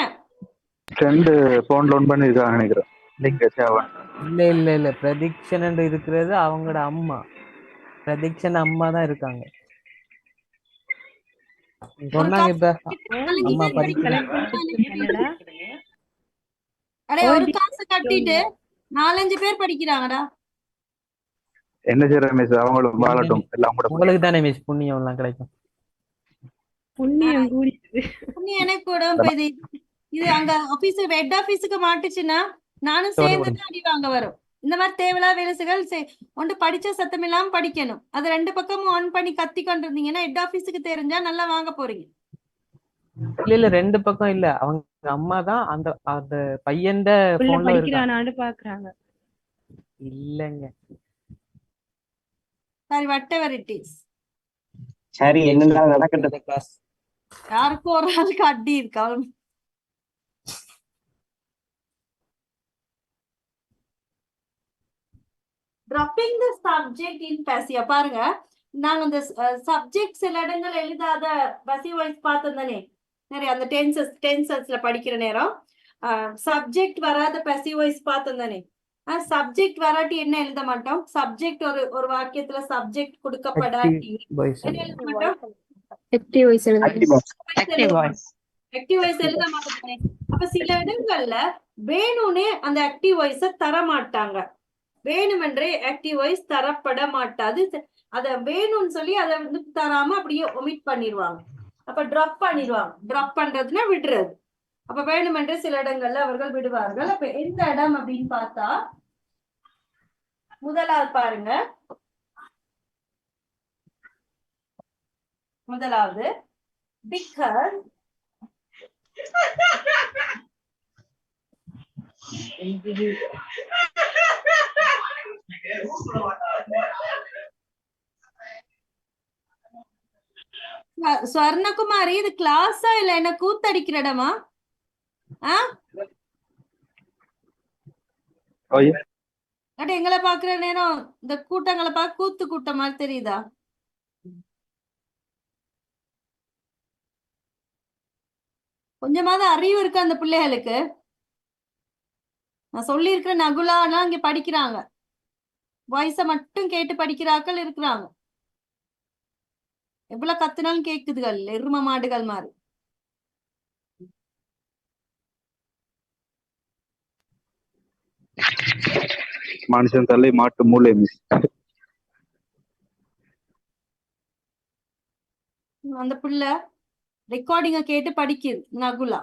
ஃப்ரெண்ட் போன் லோன் பண்ணிருக்காங்க நினைக்கிறேன். லிங்க் சேவன். இல்ல பிரதீக்ஷன் என்று இருக்கிறது அவங்களோட அம்மா. பிரதீக்ஷன் அம்மா தான் இருக்காங்க. ஒரு சொன்னாங்க இப்ப நாலஞ்சு அம்மா பேர் படிக்கிறாங்க. படிக்கிறாங்கடா. அடே ஒரு காசு கட்டிட்டு 4-5 பேர் படிக்கிறாங்கடா. என்ன செய்யற மிஸ், அவங்களும் வாழட்டும், எல்லாம் கூட உங்களுக்கு தானே மிஸ் புண்ணியம் எல்லாம் கிடைக்கும். புண்ணியம் கூடியது. புண்ணியம் எனக்கு கூட இப்ப இது அங்க ஆபீஸ் ஹெட் ஆபீஸுக்கு மாட்டுச்சுன்னா நானும் சேர்ந்து தான் அடி வாங்க வரும். இந்த மாதிரி தேவையில்லாத வேலைகள் ஒன்று படிச்ச சத்தம் இல்லாம படிக்கணும். அது 2 பக்கமும் ஆன் பண்ணி கத்தி கொண்டிருந்தீங்கன்னா ஹெட் ஆபீஸுக்கு தெரிஞ்சா நல்லா வாங்க போறீங்க. இல்ல 2 பக்கம் இல்ல, அவங்க அம்மா தான் அந்த அந்த பையன்ட புள்ள போன்ல படிக்கிறானான்னு பாக்குறாங்க. இல்லங்க. சரி, whatever it is. சரி, என்னென்ன நடக்கட்டும். கிளாஸ் யாருக்கும் ஒரு ஆளுக்கு அடி இருக்கா? dropping the subject in passive. பாருங்க, நாங்க அந்த சப்ஜெக்ட் சில இடங்கள் எழுதாத passive voice பார்த்தோம் தானே நிறைய அந்த டென்சஸ்ல படிக்கிற நேரம். சப்ஜெக்ட் வராத passive voice பார்த்தோம் தானே. சப்ஜெக்ட் வராட்டி என்ன எழுத மாட்டோம்? சப்ஜெக்ட் ஒரு வாக்கியத்துல சப்ஜெக்ட் கொடுக்கப்படாட்டி என்ன எழுத மாட்டோம்? ஆக்டிவ் வாய்ஸ் ஆக்டிவ் வாய்ஸ் எழுத மாட்டோம். அப்ப சில இடங்கள்ல வேணும்னே அந்த ஆக்டிவ் வாய்ஸ தர மாட்டாங்க. வேணுமென்றே ஆக்டிவ் வாய்ஸ் தரப்பட மாட்டாது. அத வேணும்னு சொல்லி அதை வந்து தராம அப்படியே ஒமிட் பண்ணிடுவாங்க. அப்ப டிராப் பண்ணிடுவாங்க. டிராப் பண்றதுன்னா விடுறது. அப்ப வேணுமென்றே சில இடங்கள்ல அவர்கள் விடுவார்கள். அப்ப எந்த இடம் அப்படின்னு பார்த்தா முதலாவது பாருங்க. முதலாவது because ஸ்வர்ணகுமாரி, இது கிளாஸா இல்ல என்ன கூத்தடிக்கிற இடமா? எங்களை பாக்குற நேரம் இந்த கூட்டங்களை பார்க்க கூத்து கூட்டம் மாதிரி தெரியுதா? கொஞ்சமாவது அறிவு இருக்கு அந்த பிள்ளைகளுக்கு. நான் சொல்லி இருக்கிற நகுலானா இங்க படிக்கிறாங்க. வாய்ஸ மட்டும் கேட்டு படிக்கிறாக்கள் இருக்கிறாங்க. எவ்வளவு கத்துனாலும் கேக்குதுகள், எரும மாடுகள் மாதிரி. மனுஷன் தலை மாட்டு மூளை மிஸ். அந்த பிள்ளை ரெக்கார்டிங்க கேட்டு படிக்குது நகுலா.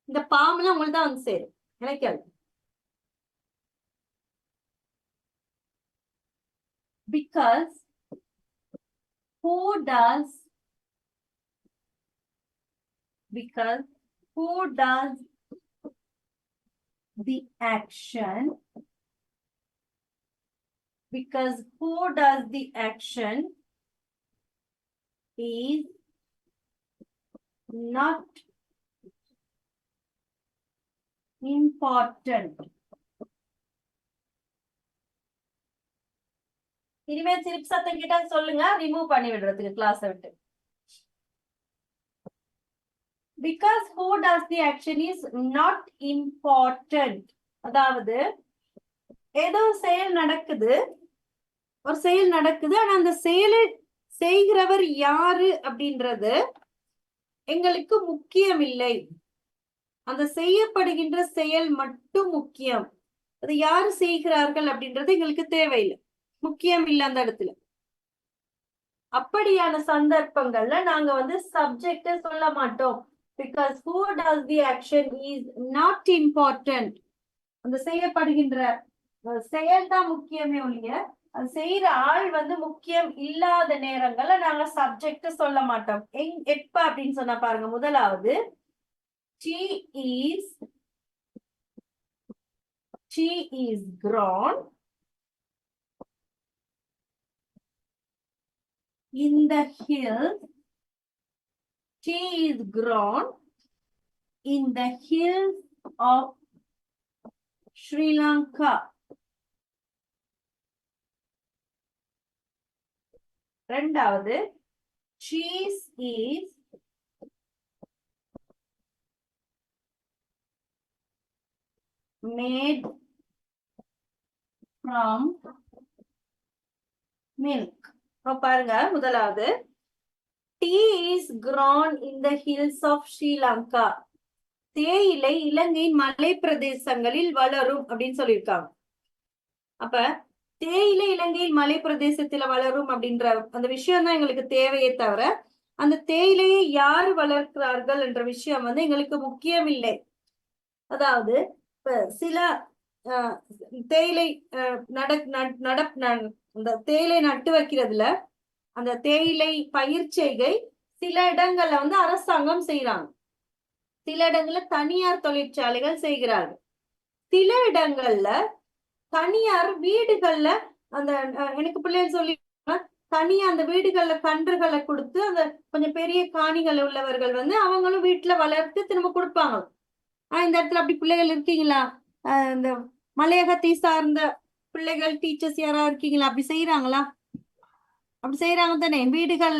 இந்த பாம்புலாம் உங்களுக்கு தான் வந்து சேரும். நினைக்காது. Because who does the action, because who does the action is not important. இனிமேல் சிரிப்பு சத்தம் கிட்ட சொல்லுங்க, ரிமூவ் பண்ணி விடுறதுக்கு கிளாஸ் விட்டு. Because who does the action is not important. அதாவது ஏதோ செயல் நடக்குது, ஒரு செயல் நடக்குது, ஆனா அந்த செயலை செய்கிறவர் யாரு அப்படின்றது எங்களுக்கு முக்கியம் இல்லை. அந்த செய்யப்படுகின்ற செயல் மட்டும் முக்கியம். அது யாரு செய்கிறார்கள் அப்படின்றது எங்களுக்கு தேவையில்லை, முக்கியம் இல்லை அந்த இடத்துல. அப்படியான சந்தர்ப்பங்கள்ல நாங்க வந்து சப்ஜெக்ட சொல்ல மாட்டோம். Because who does the action is not important. அந்த செய்யப்படுகின்ற செயல் தான் முக்கியமே ஒழிய அது செய்யற ஆள் வந்து முக்கியம் இல்லாத நேரங்கள்ல நாங்க சப்ஜெக்ட் சொல்ல மாட்டோம். எப்ப அப்படின்னு சொன்னா பாருங்க, முதலாவது she is grown in the hills. She is grown in the hills of Sri Lanka. ரெண்டாவது cheese is made from milk. பாருங்க, முதலாவது tea is grown in the hills of Sri Lanka. தேயிலை இலங்கையின் மலை பிரதேசங்களில் வளரும் அப்படின்னு சொல்லியிருக்காங்க. அப்ப தேயிலை இலங்கையில் மலை பிரதேசத்துல வளரும் அப்படின்ற அந்த விஷயம் தான் எங்களுக்கு தேவையே தவிர அந்த தேயிலையை யார் வளர்க்கிறார்கள் என்ற விஷயம் வந்து எங்களுக்கு முக்கியம் இல்லை. அதாவது இப்ப சில தேயிலை அந்த தேயிலை நட்டு வைக்கிறதுல அந்த தேயிலை பயிர் செய்கை சில இடங்கள்ல வந்து அரசாங்கம் செய்யறாங்க, சில இடங்கள்ல தனியார் தொழிற்சாலைகள் செய்கிறார்கள், சில இடங்கள்ல தனியார் வீடுகள்ல அந்த எனக்கு பிள்ளைகள் சொல்லி தனியா அந்த வீடுகள்ல கன்றுகளை கொடுத்து அந்த கொஞ்சம் பெரிய காணிகள் உள்ளவர்கள் வந்து அவங்களும் வீட்டுல வளர்த்து திரும்ப கொடுப்பாங்க. இந்த இடத்துல அப்படி பிள்ளைகள் இருக்கீங்களா? இந்த மலையகத்தை சார்ந்த பிள்ளைகள் டீச்சர்ஸ் யாரா இருக்கீங்களா? அப்படி செய்யறாங்களா? அப்படி செய்யறாங்க தானே? வீடுகள்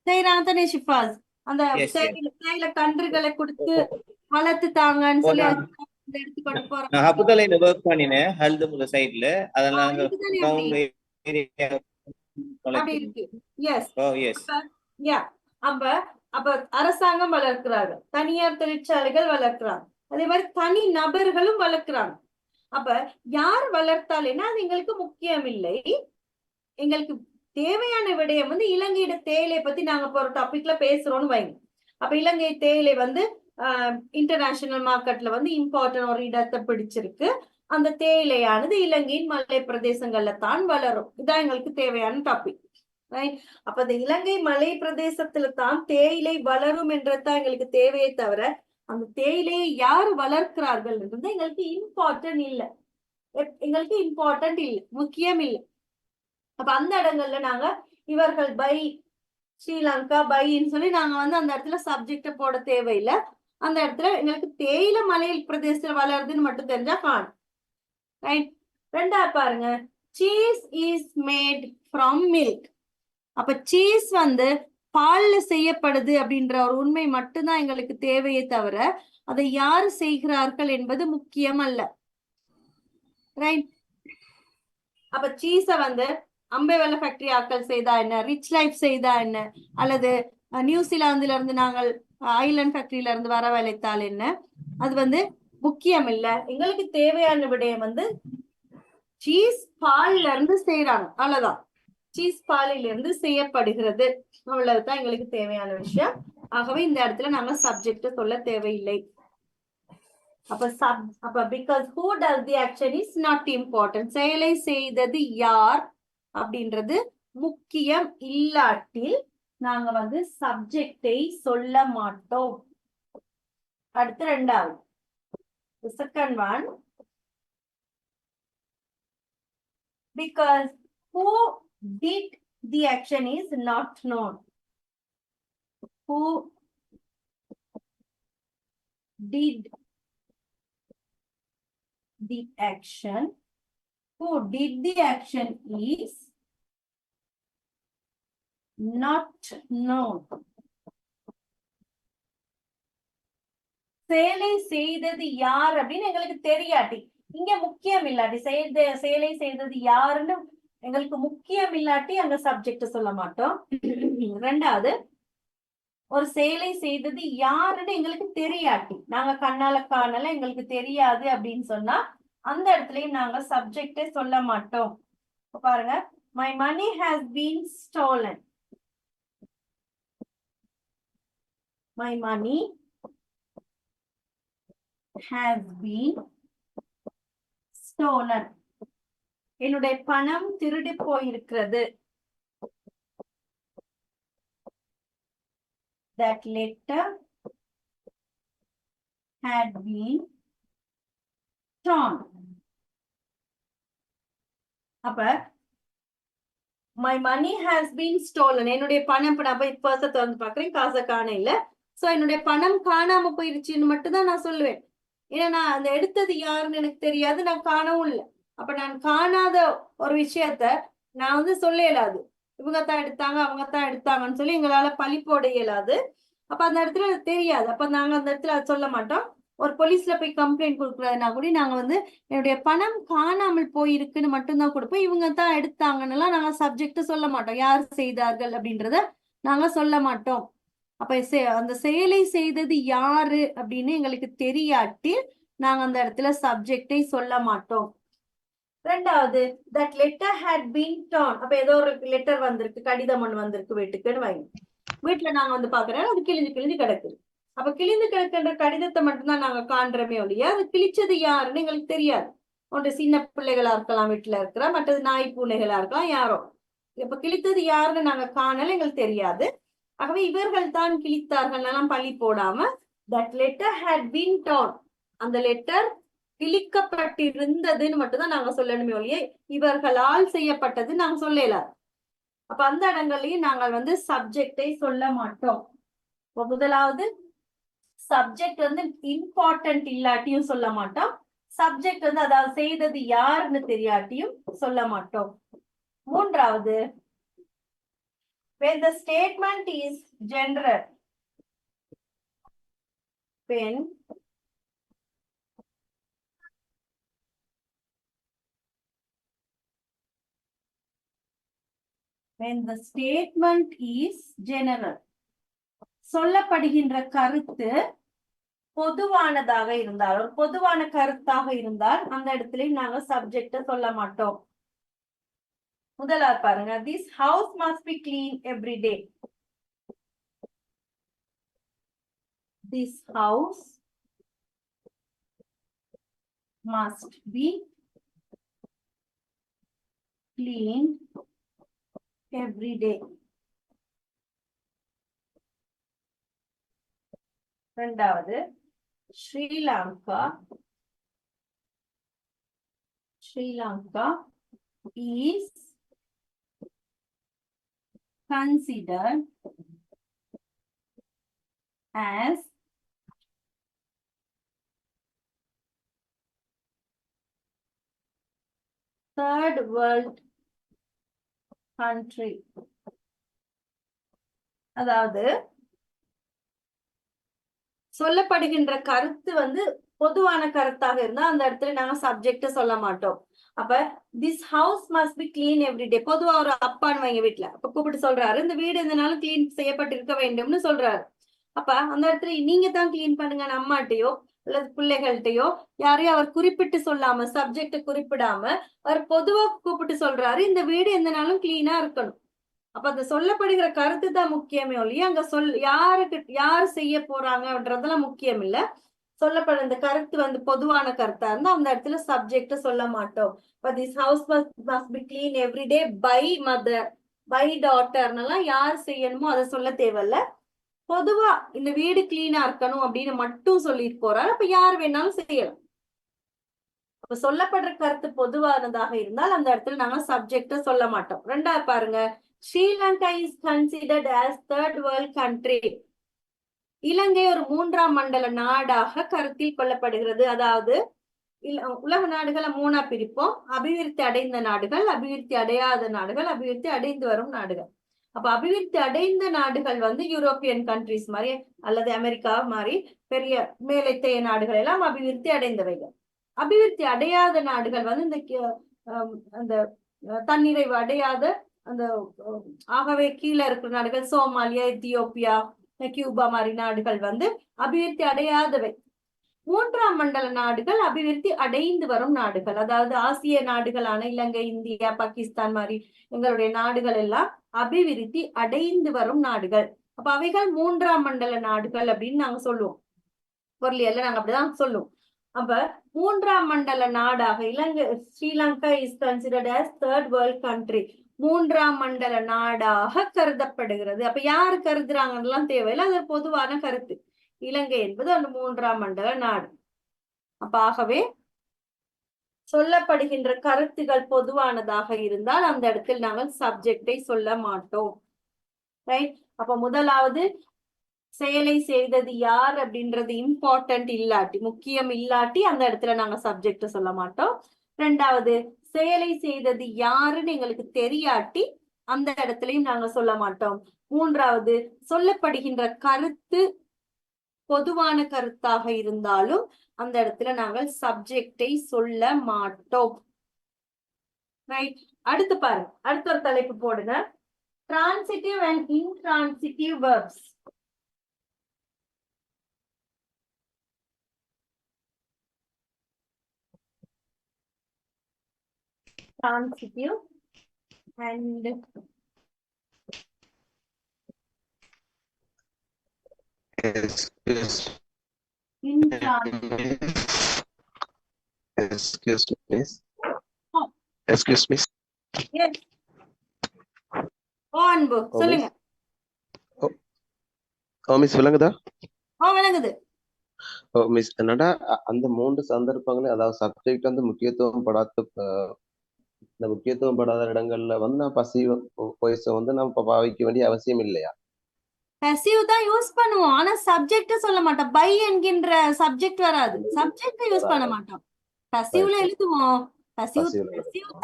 செய்யறாங்க தானே ஷிஃபாஸ்? அந்த தேயிலை கன்றுகளை கொடுத்து வளர்த்து தாங்கன்னு சொல்லி எடுத்துக்கொண்டு போறாங்க. அப்ப அரசாங்கம் வளர்க்கிறாங்க, தனியார் தொழிற்சாலைகள் வளர்க்கிறாங்க, அதே மாதிரி தனி நபர்களும் வளர்க்கிறாங்க. அப்ப யார் வளர்த்தாலேன்னா அது எங்களுக்கு முக்கியம் இல்லை. எங்களுக்கு தேவையான விடயம் வந்து இலங்கையோட தேயிலை பத்தி நாங்க இப்போ ஒரு டாபிக்ல பேசுறோம்னு வைங்க. அப்ப இலங்கை தேயிலை வந்து இன்டர்நேஷனல் மார்க்கெட்ல வந்து இம்பார்ட்டன்ட் ஒரு இடத்தை பிடிச்சிருக்கு. அந்த தேயிலையானது இலங்கையின் மலை பிரதேசங்கள்ல தான் வளரும். இதான் எங்களுக்கு தேவையான டாபிக், ரைட்? அப்ப இந்த இலங்கை மலை பிரதேசத்துல தான் தேயிலை வளரும் என்றதான் எங்களுக்கு தேவையே தவிர அந்த தேயிலையை யார் வளர்க்கிறார்கள் என்றது எங்களுக்கு இம்பார்ட்டன்ட் இல்லை, எங்களுக்கு இம்பார்ட்டன்ட் இல்லை, முக்கியம் இல்லை. அப்ப அந்த இடங்கள்ல நாங்க இவர்கள் பை ஸ்ரீலங்கா பைன்னு சொல்லி நாங்க வந்து அந்த இடத்துல சப்ஜெக்ட போட தேவையில்லை. அந்த இடத்துல எங்களுக்கு தேயிலை மலை பிரதேசத்துல வளருதுன்னு மட்டும் தெரிஞ்சா காணும், ரைட்? ரெண்டாவது பாருங்க, cheese is made from milk. அப்ப சீஸ் வந்து பால்ல செய்யப்படுது அப்படின்ற ஒரு உண்மை மட்டும்தான் எங்களுக்கு தேவையே தவிர அதை யாரு செய்கிறார்கள் என்பது முக்கியம் அல்ல, ரைட்? அப்ப சீஸ வந்து அம்பேவல்ல ஃபேக்டரி ஆட்கள் செய்தா என்ன, ரிச் லைஃப் செய்தா என்ன, அல்லது நியூசிலாந்துல இருந்து நாங்கள் ஐலண்ட் ஃபேக்டரியில இருந்து வரவழைத்தால் என்ன, அது வந்து முக்கியம் இல்ல. எங்களுக்கு தேவையான விடயம் வந்து சீஸ் பால்ல இருந்து செய்யறாங்க, அவ்வளவுதான். சீஸ் பாலில் இருந்து செய்யப்படுகிறது, அவ்வளவுதான் எங்களுக்கு தேவையான விஷயம். ஆகவே இந்த இடத்துல நாங்க சப்ஜெக்ட் சொல்ல தேவையில்லை. அப்ப because who does the action is not important. செயலை செய்தது யார் அப்படின்றது முக்கியம் இல்லாட்டில் நாங்க வந்து சப்ஜெக்டை சொல்ல மாட்டோம். அடுத்து ரெண்டாவது, second one, because who did the action is not known. Who did the action, who did the action is not known. செயலை செய்தது யார் அப்படின்னு எங்களுக்கு தெரியாட்டி, இங்க முக்கியம் இல்லாட்டி, செயலை செய்தது யாருன்னு எங்களுக்கு முக்கியம் இல்லாட்டி அங்க சப்ஜெக்ட் சொல்ல மாட்டோம். ரெண்டாவது, ஒரு செயலை செய்தது யாருன்னு எங்களுக்கு தெரியாட்டி, நாங்க கண்ணால காணல எங்களுக்கு தெரியாது அப்படின்னு சொன்னா அந்த இடத்துலயும் நாங்க சப்ஜெக்டே சொல்ல மாட்டோம். பாருங்க, my money has been stolen. My money has been stolen. என்னுடைய பணம் திருடி போயிருக்கிறது. That letter had been torn. அப்ப my money has been stolen, என்னுடைய பணம், இப்ப நான் போய் பர்ஸை திறந்து பாக்குறேன், காசை காண இல்ல, சோ என்னுடைய பணம் காணாம போயிருச்சுன்னு மட்டும் தான் நான் சொல்லுவேன். ஏன்னா நான் அந்த எடுத்தது யாருன்னு எனக்கு தெரியாது, நான் காணவும் இல்லை. அப்ப நான் காணாத ஒரு விஷயத்த நான் வந்து சொல்ல இயலாது, இவங்க தான் எடுத்தாங்க அவங்க தான் எடுத்தாங்கன்னு சொல்லி எங்களால பழி போட இயலாது. அப்ப அந்த இடத்துல தெரியாது, அப்ப நாங்க அந்த இடத்துல சொல்ல மாட்டோம். ஒரு போலீஸ்ல போய் கம்ப்ளைண்ட் கொடுக்குறதுனா கூட நாங்க வந்து என்னுடைய பணம் காணாமல் போயிருக்குன்னு மட்டும்தான் கொடுப்போம். இவங்க தான் எடுத்தாங்கன்னு நாங்க சப்ஜெக்ட் சொல்ல மாட்டோம். யார் செய்தார்கள் அப்படின்றத நாங்க சொல்ல மாட்டோம். அப்ப அந்த செயலை செய்தது யாரு அப்படின்னு எங்களுக்கு தெரியாட்டி நாங்க அந்த இடத்துல சப்ஜெக்டை சொல்ல மாட்டோம். ரெண்டாவது, that letter had been torn. அப்ப ஏதோ ஒரு லெட்டர் வந்திருக்கு, கடிதம் ஒண்ணு வந்திருக்கு வீட்டுக்குன்னு வைங்க. வீட்டுல நாங்க வந்து பாக்குறோம், அது கிழிஞ்சு கிடக்குது. அப்ப கிழிந்து கிடக்கின்ற கடிதத்தை மட்டும்தான் நாங்க காண்றோமே ஒழிய அது கிழிச்சது யாருன்னு எங்களுக்கு தெரியாது. ஒன்று சின்ன பிள்ளைகளா இருக்கலாம், வீட்டுல இருக்கிற, மற்றது நாய் பூனைகளா இருக்கலாம், யாரோ. இப்ப கிழித்தது யாருன்னு நாங்க காணல, எங்களுக்கு தெரியாது. ஆகவே இவர்கள் தான் கிழித்தார்கள் பழி போடாம that letter had been torn, அந்த லெட்டர் கிழிக்கப்பட்டிருந்ததுன்னு மட்டும்தான் நாங்க சொல்லணுமே ஒழிய இவர்களால் செய்யப்பட்டது நாங்க சொல்லல. அப்ப அந்த இடங்கள்லயும் நாங்கள் வந்து சப்ஜெக்டை சொல்ல மாட்டோம். முதலாவது, சப்ஜெக்ட் வந்து இம்பார்ட்டன்ட் இல்லாட்டியும் சொல்ல மாட்டோம். சப்ஜெக்ட் வந்து அதாவது செய்தது யாருன்னு தெரியாட்டியும் சொல்ல மாட்டோம். மூன்றாவது, when the statement is general, when the statement is general, சொல்லப்படுகின்ற கருத்து பொதுவானதாக இருந்தால், ஒரு பொதுவான கருத்தாக இருந்தால் அந்த இடத்துல நாங்க சப்ஜெக்ட சொல்ல மாட்டோம். முதலாவது பாருங்க, this house must be clean every day. This house must be cleaned every day. ரெண்டாவது, Sri Lanka is considered as third world country. அதாவது சொல்லப்படுகின்ற கருத்து வந்து பொதுவான கருத்தாக இருந்தா அந்த இடத்துல நாங்க சப்ஜெக்ட சொல்ல மாட்டோம். அப்ப this house must be clean every day, பொதுவா ஒரு அப்பான்னு வைங்க வீட்டுல, அப்ப கூப்பிட்டு சொல்றாரு இந்த வீடு எந்த நாளும் கிளீன் செய்யப்பட்டிருக்க வேண்டும்னு சொல்றாரு. அப்ப அந்த இடத்துல நீங்க தான் கிளீன் பண்ணுங்க, அம்மாட்டையோ அல்லது பிள்ளைகள்கிட்டயோ யாரையும் அவர் குறிப்பிட்டு சொல்லாம, சப்ஜெக்ட குறிப்பிடாம அவர் பொதுவா கூப்பிட்டு சொல்றாரு இந்த வீடு எந்த நாளும் கிளீனா இருக்கணும். அப்ப அந்த சொல்லப்படுகிற கருத்து தான் முக்கியமே ஒழிய அங்க யாரு செய்ய போறாங்கன்றதெல்லாம் முக்கியம் இல்ல. சொல்லப்படுற இந்த கருத்து வந்து பொதுவான கருத்தா இருந்தா அந்த இடத்துல சப்ஜெக்ட சொல்ல மாட்டோம். But this house must be clean every day by mother, by daughter யார் செய்யணுமோ அதை சொல்ல தேவையில்ல. பொதுவா இந்த வீடு கிளீனா இருக்கணும் அப்படின்னு மட்டும் சொல்லிட்டு போறாரு. அப்ப யார் வேணாலும் செய்யலாம். அப்ப சொல்லப்படுற கருத்து பொதுவானதாக இருந்தால் அந்த இடத்துல நாங்க சப்ஜெக்ட சொல்ல மாட்டோம். ரெண்டாவது பாருங்க, Sri Lanka is considered as third world country. இலங்கை ஒரு மூன்றாம் மண்டல நாடாக கருத்தில் கொள்ளப்படுகிறது. அதாவது உலக நாடுகளை மூணா பிரிப்போம். அபிவிருத்தி அடைந்த நாடுகள், அபிவிருத்தி அடையாத நாடுகள், அபிவிருத்தி அடைந்து வரும் நாடுகள். அப்ப அபிவிருத்தி அடைந்த நாடுகள் வந்து யூரோப்பியன் கண்ட்ரிஸ் மாதிரி அல்லது அமெரிக்கா மாதிரி பெரிய மேலைத்தைய நாடுகள் எல்லாம் அபிவிருத்தி அடைந்தவைகள். அபிவிருத்தி அடையாத நாடுகள் வந்து அந்த தன்னிறைவு அடையாத அந்த ஆகவே கீழே இருக்கிற நாடுகள், சோமாலியா, எத்தியோப்பியா, கியூபா மாதிரி நாடுகள் வந்து அபிவிருத்தி அடையாதவை. மூன்றாம் மண்டல நாடுகள் அபிவிருத்தி அடைந்து வரும் நாடுகள். அதாவது ஆசிய நாடுகளான இலங்கை, இந்தியா, பாகிஸ்தான் மாதிரி எங்களுடைய நாடுகள் எல்லாம் அபிவிருத்தி அடைந்து வரும் நாடுகள். அப்ப அவைகள் மூன்றாம் மண்டல நாடுகள் அப்படின்னு நாங்க சொல்லுவோம். பொருளியல்ல நாங்க அப்படிதான் சொல்லுவோம். அப்ப மூன்றாம் மண்டல நாடாக Ilangai, Sri Lanka is considered as third world country, மூன்றாம் மண்டல நாடாக கருதப்படுகிறது. அப்ப யாரு கருதுறாங்கலாம் தேவையில்லை, அது பொதுவான கருத்து. இலங்கை என்பது அந்த மூன்றாம் மண்டல நாடு. அப்ப ஆகவே சொல்லப்படுகின்ற கருத்துகள் பொதுவானதாக இருந்தால் அந்த இடத்தில் நாங்கள் சப்ஜெக்டை சொல்ல மாட்டோம். ரைட்? அப்ப முதலாவது, செயலை செய்தது யார் அப்படின்றது இம்பார்ட்டன்ட் இல்லாட்டி, முக்கியம் இல்லாட்டி அந்த இடத்துல நாங்க சப்ஜெக்ட சொல்ல மாட்டோம். ரெண்டாவது, செயலை செய்தது யாருன்னு எங்களுக்கு தெரியாட்டி அந்த இடத்துலயும் நாங்க சொல்ல மாட்டோம். மூன்றாவது, சொல்லப்படுகின்ற கருத்து பொதுவான கருத்தாக இருந்தாலும் அந்த இடத்துல நாங்கள் சப்ஜெக்டை சொல்ல மாட்டோம். ரைட், அடுத்து பாருங்க, அடுத்த ஒரு தலைப்பு போடுங்க. Transitive and intransitive verbs. Transitive and Excuse intransitive. Excuse me. Oh, Excuse me. yes. அன்பு சொல்லுங்க. மிஸ் விளங்குதா? விளங்குது. மிஸ் என்னடா அந்த 3 சந்தர்ப்பங்களே, அதாவது சப்ஜெக்ட் வந்து முக்கியத்துவம் படாத இடங்கள்ல வந்து நான் பசிவ் வாய்ஸ் வந்து நம்ம பாவிக்க வேண்டிய அவசியம் இல்லையா? பசிவ் தான் யூஸ் பண்ணுவோம், ஆனா சப்ஜெக்ட் சொல்ல மாட்டோம். பை என்கின்ற சப்ஜெக்ட் வராது, சப்ஜெக்ட் யூஸ் பண்ண மாட்டோம். பசிவ்ல எழுதுவோம், பசிவ்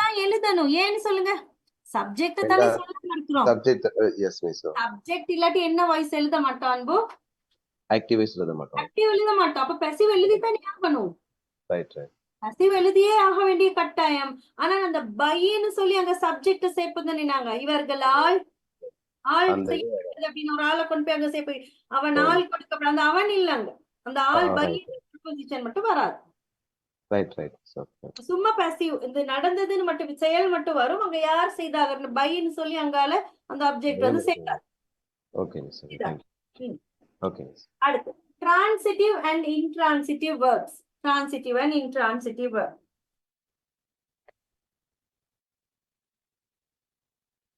தான் எழுதணும். ஏன்னு சொல்லுங்க, சப்ஜெக்ட் தானே சொல்ல இருக்கிறோம். Subject yes miss. சப்ஜெக்ட் இல்லாட்டி என்ன வாய்ஸ் எழுத மாட்டோம் அன்பு? ஆக்டிவ் வாய்ஸ் எழுத மாட்டோம். ஆக்டிவ் எழுத மாட்டோம். அப்ப பசிவ் எழுதி தான் ஆகணும். Right right. பசிவ் எழுதியே ஆக வேண்டிய கட்டாயம். ஆனா அந்த பைன்னு சொல்லி அங்க சப்ஜெக்ட் சேர்ப்பது நாங்க இவர்களால் ஆள் செய்யப்பட்டது அப்படின்னு ஒரு ஆளை கொண்டு போய் அங்க சேர்ப்பு, அவன் ஆள் கொடுக்கப்பட அந்த அவன் இல்லங்க, அந்த ஆள் பை பொசிஷன் மட்டும் வராது. Right right. சும்மா பாசிவ் இந்த நடந்ததுன்னு மட்டும் செயல் மட்டும் வரும். அங்க யார் செய்தாங்க பைன்னு சொல்லி அங்கால அந்த ஆப்ஜெக்ட் வந்து சேர்க்காது. Okay miss. Okay miss. அடுத்து transitive and intransitive verbs. Transitive and intransitive verb.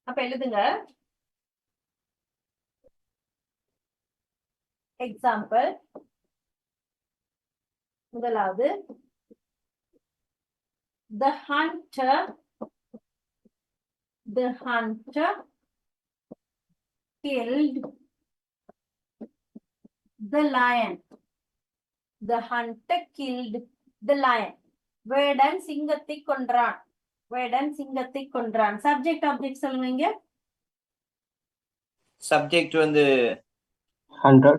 அப்ப எழுதுங்க. எக்ஸாம்பிள், முதலாவது the hunter killed the lion. The hunter killed the lion. வேடன் சிங்கத்தை கொன்றான். வேடன் சிங்கத்தை கொன்றான். சப்ஜெக்ட் ஆப்ஜெக்ட் சொல்லுங்க இங்க. சப்ஜெக்ட் வந்து hunter.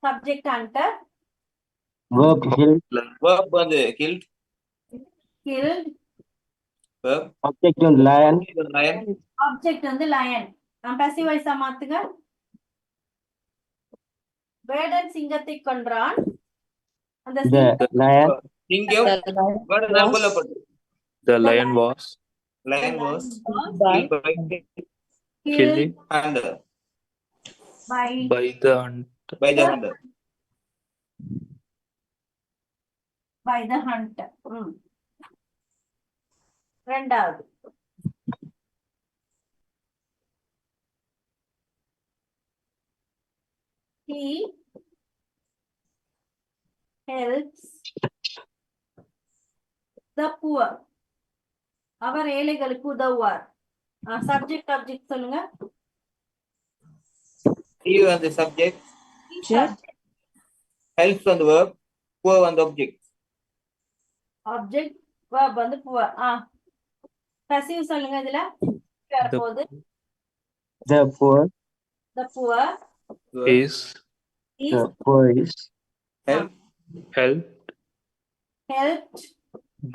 Subject hunter. Verb killed. Verb வந்து killed. Verb. Object வந்து lion. Object வந்து lion. நான் passive voice மாத்துங்க. வேடன் சிங்கத்தை கொன்றான். அந்த lion. சிங்கம் வேடன் கொல்லப்பட்டது. The lion was killed by the hunter. By the hunter. ரெண்டாவது he helps the poor. அவர் ஏழைகளுக்கு உதவுவார். சப்ஜெக்ட் ஆப்ஜெக்ட் சொல்லுங்க. he on the subject, helps on the verb, poor on the object. Object verb வந்து poor. passive சொல்லுங்க இதுல. போகுது the poor is helped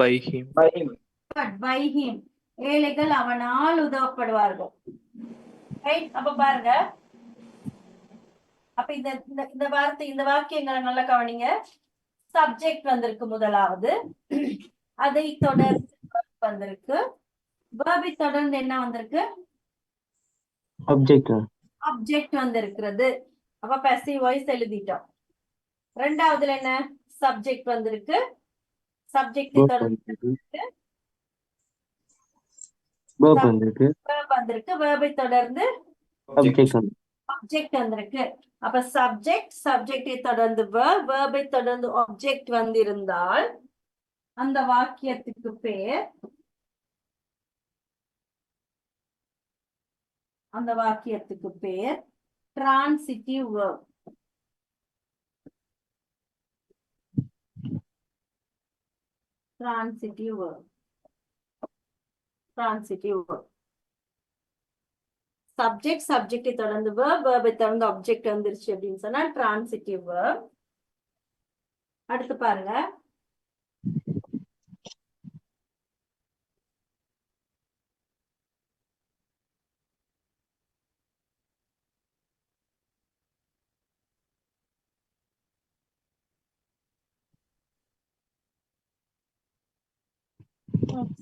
by him. by him. ஏழைகள் அவனால் உதவப்படுவார்கள். Right, அப்ப பாருங்க. அப்ப இந்த வார்த்தை இந்த வாக்கியங்களை நல்லா கவனிங்க. சப்ஜெக்ட் வந்திருக்கு முதலாவது, அதை தொடர்ந்து வந்திருக்கு. verb தொடர்ந்து என்ன வந்திருக்கு? ஆப்ஜெக்ட் வந்திருக்கிறது. அப்ப passive voice எழுதிட்டோம். ரெண்டாவதுல என்ன? சப்ஜெக்ட் வந்திருக்கு. சப்ஜெக்ட் தொடர்ந்து verb வந்திருக்கு. verb தொடர்ந்து ஆப்ஜெக்ட் வந்திருக்கு. அப்ப சப்ஜெக்டை தொடர்ந்து verb தொடர்ந்து ஆப்ஜெக்ட் வந்திருந்தால் அந்த வாக்கியத்துக்கு பேர் transitive verb. transitive verb. Subject சப்ஜெக்டை தொடர்ந்து வேர்ப் வேர்பை தொடர்ந்து ஆப்ஜெக்ட் வந்துருச்சு அப்படின்னு சொன்னா டிரான்சிட்டிவ் வேர்ப். அடுத்து பாருங்க,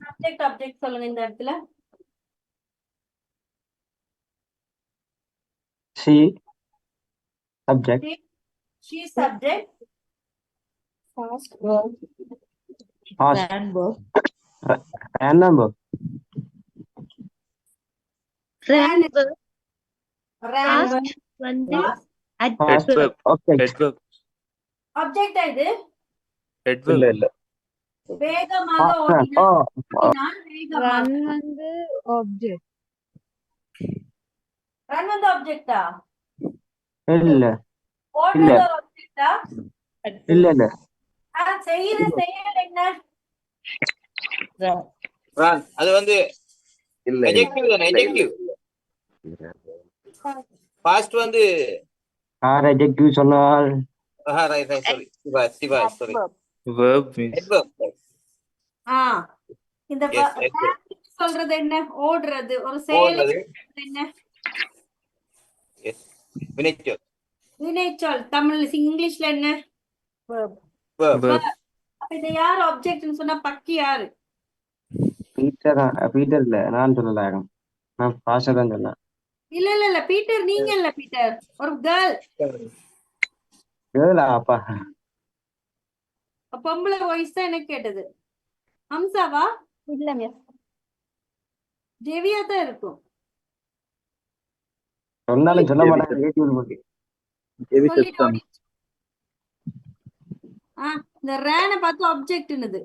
சப்ஜெக்ட் ஆப்ஜெக்ட் சொல்லுங்க இந்த இடத்துல. she subject She subject. Past verb. past Ran verb. random verb Ran verb. ran verb. வந்து Past. past Adverb. object Adverb. Object இது இல்ல Adverb. இல்ல வேகமாக past ஓடினான். oh ஓடினான் வேகமாக. Run வந்து object. ரன் வந்து ஆப்ஜெக்டா? இல்ல ஓடுறது ஒரு ஆப்ஜெக்டா? இல்ல செய்யற செயல் என்ன? Run. அது வந்து இல்ல adjective தானே, adjective. Past வந்து adjective சொன்னால் right, sorry. Siva, sorry. Verb means Adverb. ஆ இந்த Yes, run சொல்றது என்ன? ஓடுறது ஒரு செயல் ஓடுறது. என்ன? Yes. Vineture. வினைச்சொல். தமிழ் இங்கிலீஷ்ல என்ன? Verb. verb. அப்ப இத யார் ஆப்ஜெக்ட்னு சொன்னா பக்கி யாரு? பீட்டர் இல்ல, நான் சொல்லல, நான் பாஸ்டர் தான் சொன்னேன். இல்ல பீட்டர் நீங்க இல்ல பீட்டர், ஒரு கேர்ள். கேர்ளா? அப்பா பொம்பளை வாய்ஸ் தான் எனக்கு கேட்டது. ஹம்சாவா? இல்ல மிஸ். ஜெவியா தான் இருக்கும். சொன்னாலும் சொல்ல மாட்டாங்க. சொல்லிட்டு ஓடி. இந்த ரேனை பார்த்து ஆப்ஜெக்ட்னுது.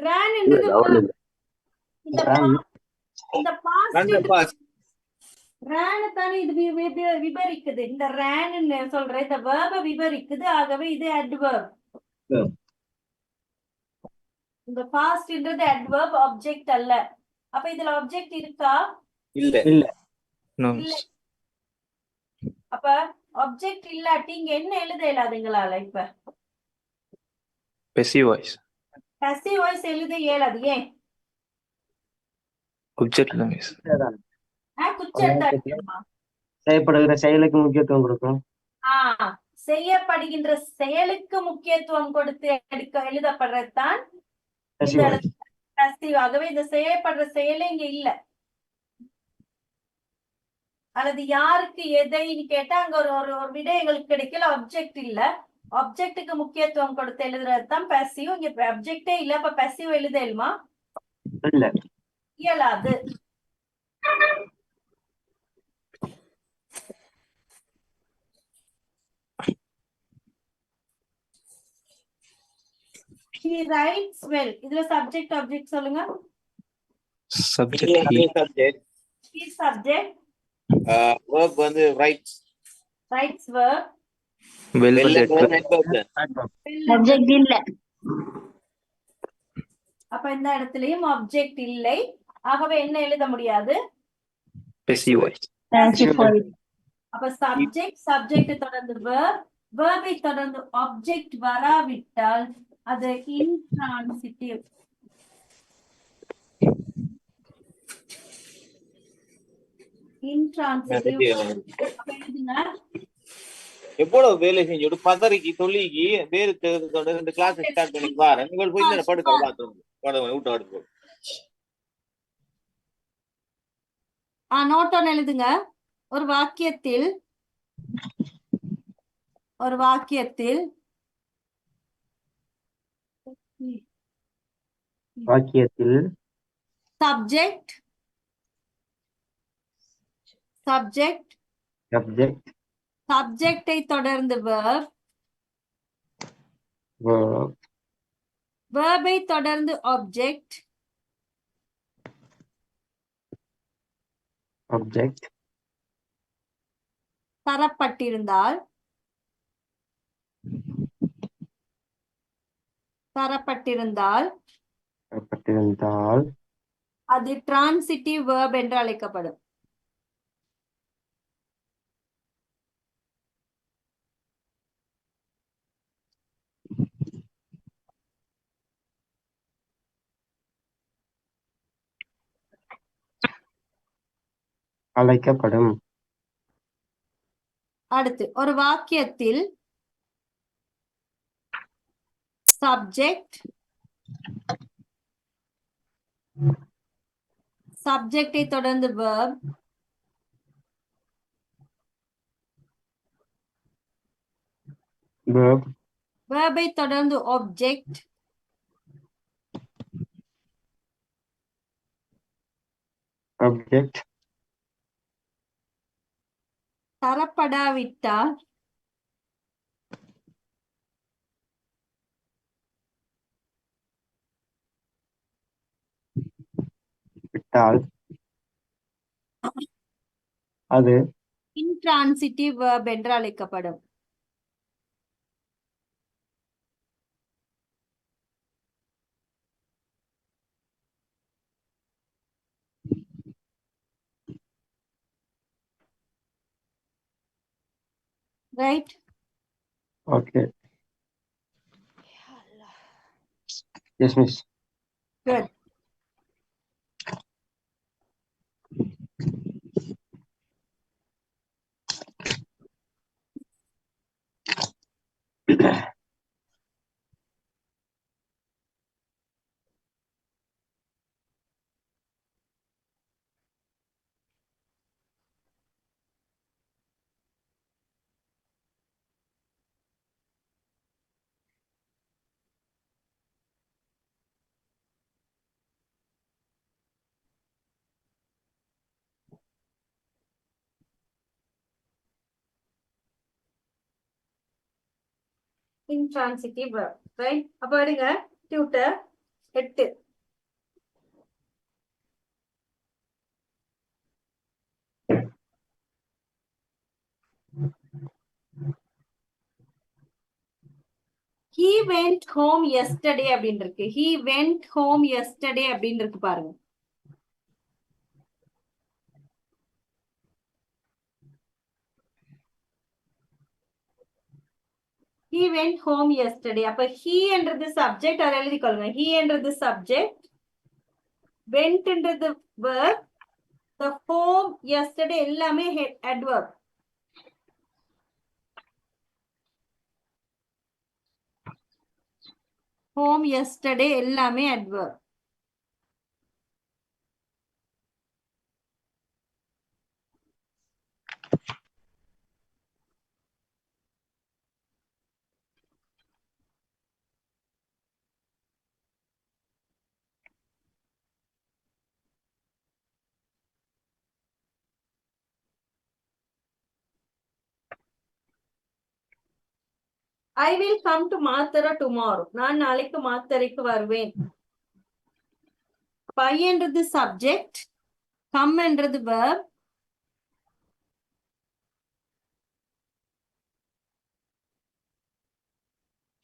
ரேன்ன்றது இந்த பாஸ்ட் ரேன் தானே இது விவரிக்குது. இந்த ரேன்னு சொல்ற இந்த வேர்பை விவரிக்குது. ஆகவே இது அட்வர்ப். இந்த பாஸ்ட்ன்றது அட்வர்ப், ஆப்ஜெக்ட் அல்ல. அப்ப இதுல ஆப்ஜெக்ட் இருக்கா? இல்ல No. அப்ப ஆப்ஜெக்ட் இல்லாட்டி இங்க என்ன எழுத இயலாதுங்களால? இப்ப Passive voice. passive voice எழுத இயலாது. ஏன்? Object ல means. குச்செடுத்தா செய்யப்படுகிற செயலுக்கு முக்கியத்துவம் கொடுக்கும். செய்யப்படுகின்ற செயலுக்கு முக்கியத்துவம் கொடுத்து எழுதப்படுறதுதான் passive. ஆகவே இந்த செய்யப்படுற செயலே இங்க இல்ல. அல்லது யாருக்கு எதைன்னு கேட்டா அங்க ஒரு விடை எங்களுக்கு கிடைக்கல. ஆப்ஜெக்ட் இல்ல. ஆப்ஜெக்டுக்கு முக்கியத்துவம் கொடுத்து எழுதுறது தான் passive. இங்க ஆப்ஜெக்டே இல்ல. அப்ப passive எழுத இயலுமா? இல்ல இயலாது. He writes well. இதுல சப்ஜெக்ட் ஆப்ஜெக்ட் சொல்லுங்க. Subject. Subject. He subject. Verb வந்து writes. Writes verb. Well was adverb. Subject இல்ல. அப்ப இந்த இடத்துலயும் ஆப்ஜெக்ட் இல்லை. ஆகவே என்ன எழுத முடியாது? Passive voice. Thank you for it. அப்ப சப்ஜெக்ட் தொடர்ந்து verb, verb தொடர்ந்து ஆப்ஜெக்ட் வராவிட்டால் அது intransitive. Intransitive. அப்ப எழுதுங்க. எவ்வளவு வேலை செஞ்சு பதறிக்கு தொழிக்கு வேறு இந்த கிளாஸ் ஸ்டார்ட் பண்ணி பாரு. நீங்கள் போய் இந்த படுக்க பாத்ரூம் விட்டு அடுத்து நோட் ஒன்னு எழுதுங்க. ஒரு வாக்கியத்தில் சப்ஜெக்ட் சப்ஜெக்டை தொடர்ந்து verb, verb-ஐ தொடர்ந்து ஆப்ஜெக்ட் தரப்பட்டிருந்தால் அது டிரான்சிட்டிவ் verb என்று அழைக்கப்படும். அழைக்கப்படும். அடுத்து ஒரு வாக்கியத்தில் சப்ஜெக்டை தொடர்ந்து verb, verb, verb-ஐ தொடர்ந்து object, object, தரப்படாவிட்டால் விட்டால் அது intransitive verb என்று அழைக்கப்படும். Right? okay. Yes, miss. Good. Intransitive verb. Right? அப்ப எடுங்க tutor 8. He went home yesterday அப்படின்னு இருக்கு. He went home yesterday அப்படின்னு இருக்கு பாருங்க. He went home yesterday. அப்ப he என்றது subject, அதை எழுதிக்கொள்ளுங்க. He என்றது subject, went என்றது verb, the home yesterday எல்லாமே adverb. Home yesterday எல்லாமே adverb. I will come to Mathura tomorrow. நான் நாளைக்கு மாத்தறைக்கு வருவேன். பை என்றது subject, come என்றது verb,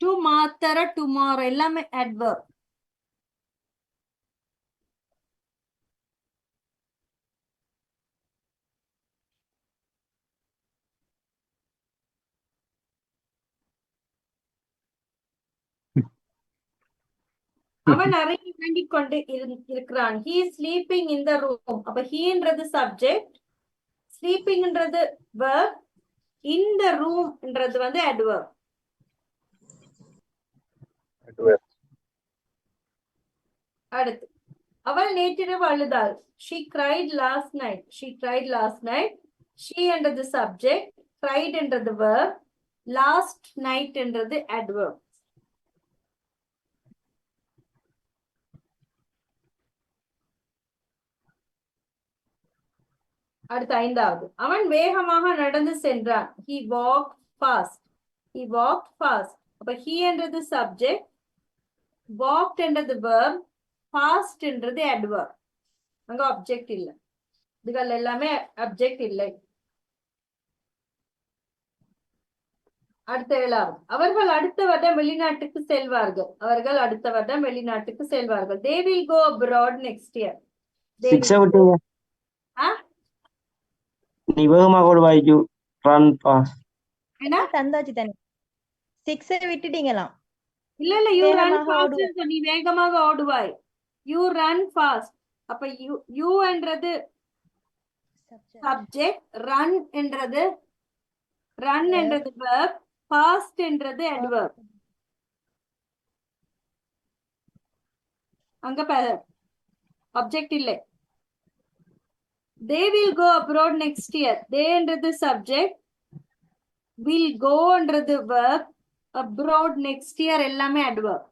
to Mathura tomorrow எல்லாமே adverb. அவன் அறையில் உறங்கிக் கொண்டு இருக்கிறான். He is sleeping in the room. அப்ப he என்றது subject, sleeping என்றது verb, in the room என்றது வந்து adverb. அடுத்து அவள் நேற்றிரவு அழுதாள். She cried last night. She cried last night. She என்றது subject, cried என்றது verb, last night என்றது adverb. அடுத்து ஐந்தாவது, அவன் வேகமாக நடந்து சென்றான். He walked fast. He walked fast. அப்ப he என்றது subject, walked என்றது verb, fast என்றது adverb. அங்க object இல்ல. இதுகள் எல்லாமே object இல்லை. அடுத்த ஏழாவது, அவர்கள் அடுத்த வருடம் வெளிநாட்டுக்கு செல்வார்கள். அவர்கள் அடுத்த வருடம் வெளிநாட்டுக்கு செல்வார்கள். They will go abroad next year. They Six will go. நீ வேகமாக ஓடுவாய்க்கு run fast. என்ன தந்தாச்சு தனி 6 விட்டுட்டீங்களாம். இல்ல இல்ல you run வேகமாக fast ஓடுவாய். நீ வேகமாக ஓடுவாய். You run fast. அப்ப you என்றது சப்ஜெக்ட். ரன் என்றது verb, past என்றது adverb. அங்க ஆப்ஜெக்ட் இல்லை. they will go abroad next year. they என்றது சப்ஜெக்ட், will go என்றது verb, abroad next year எல்லாமே adverb.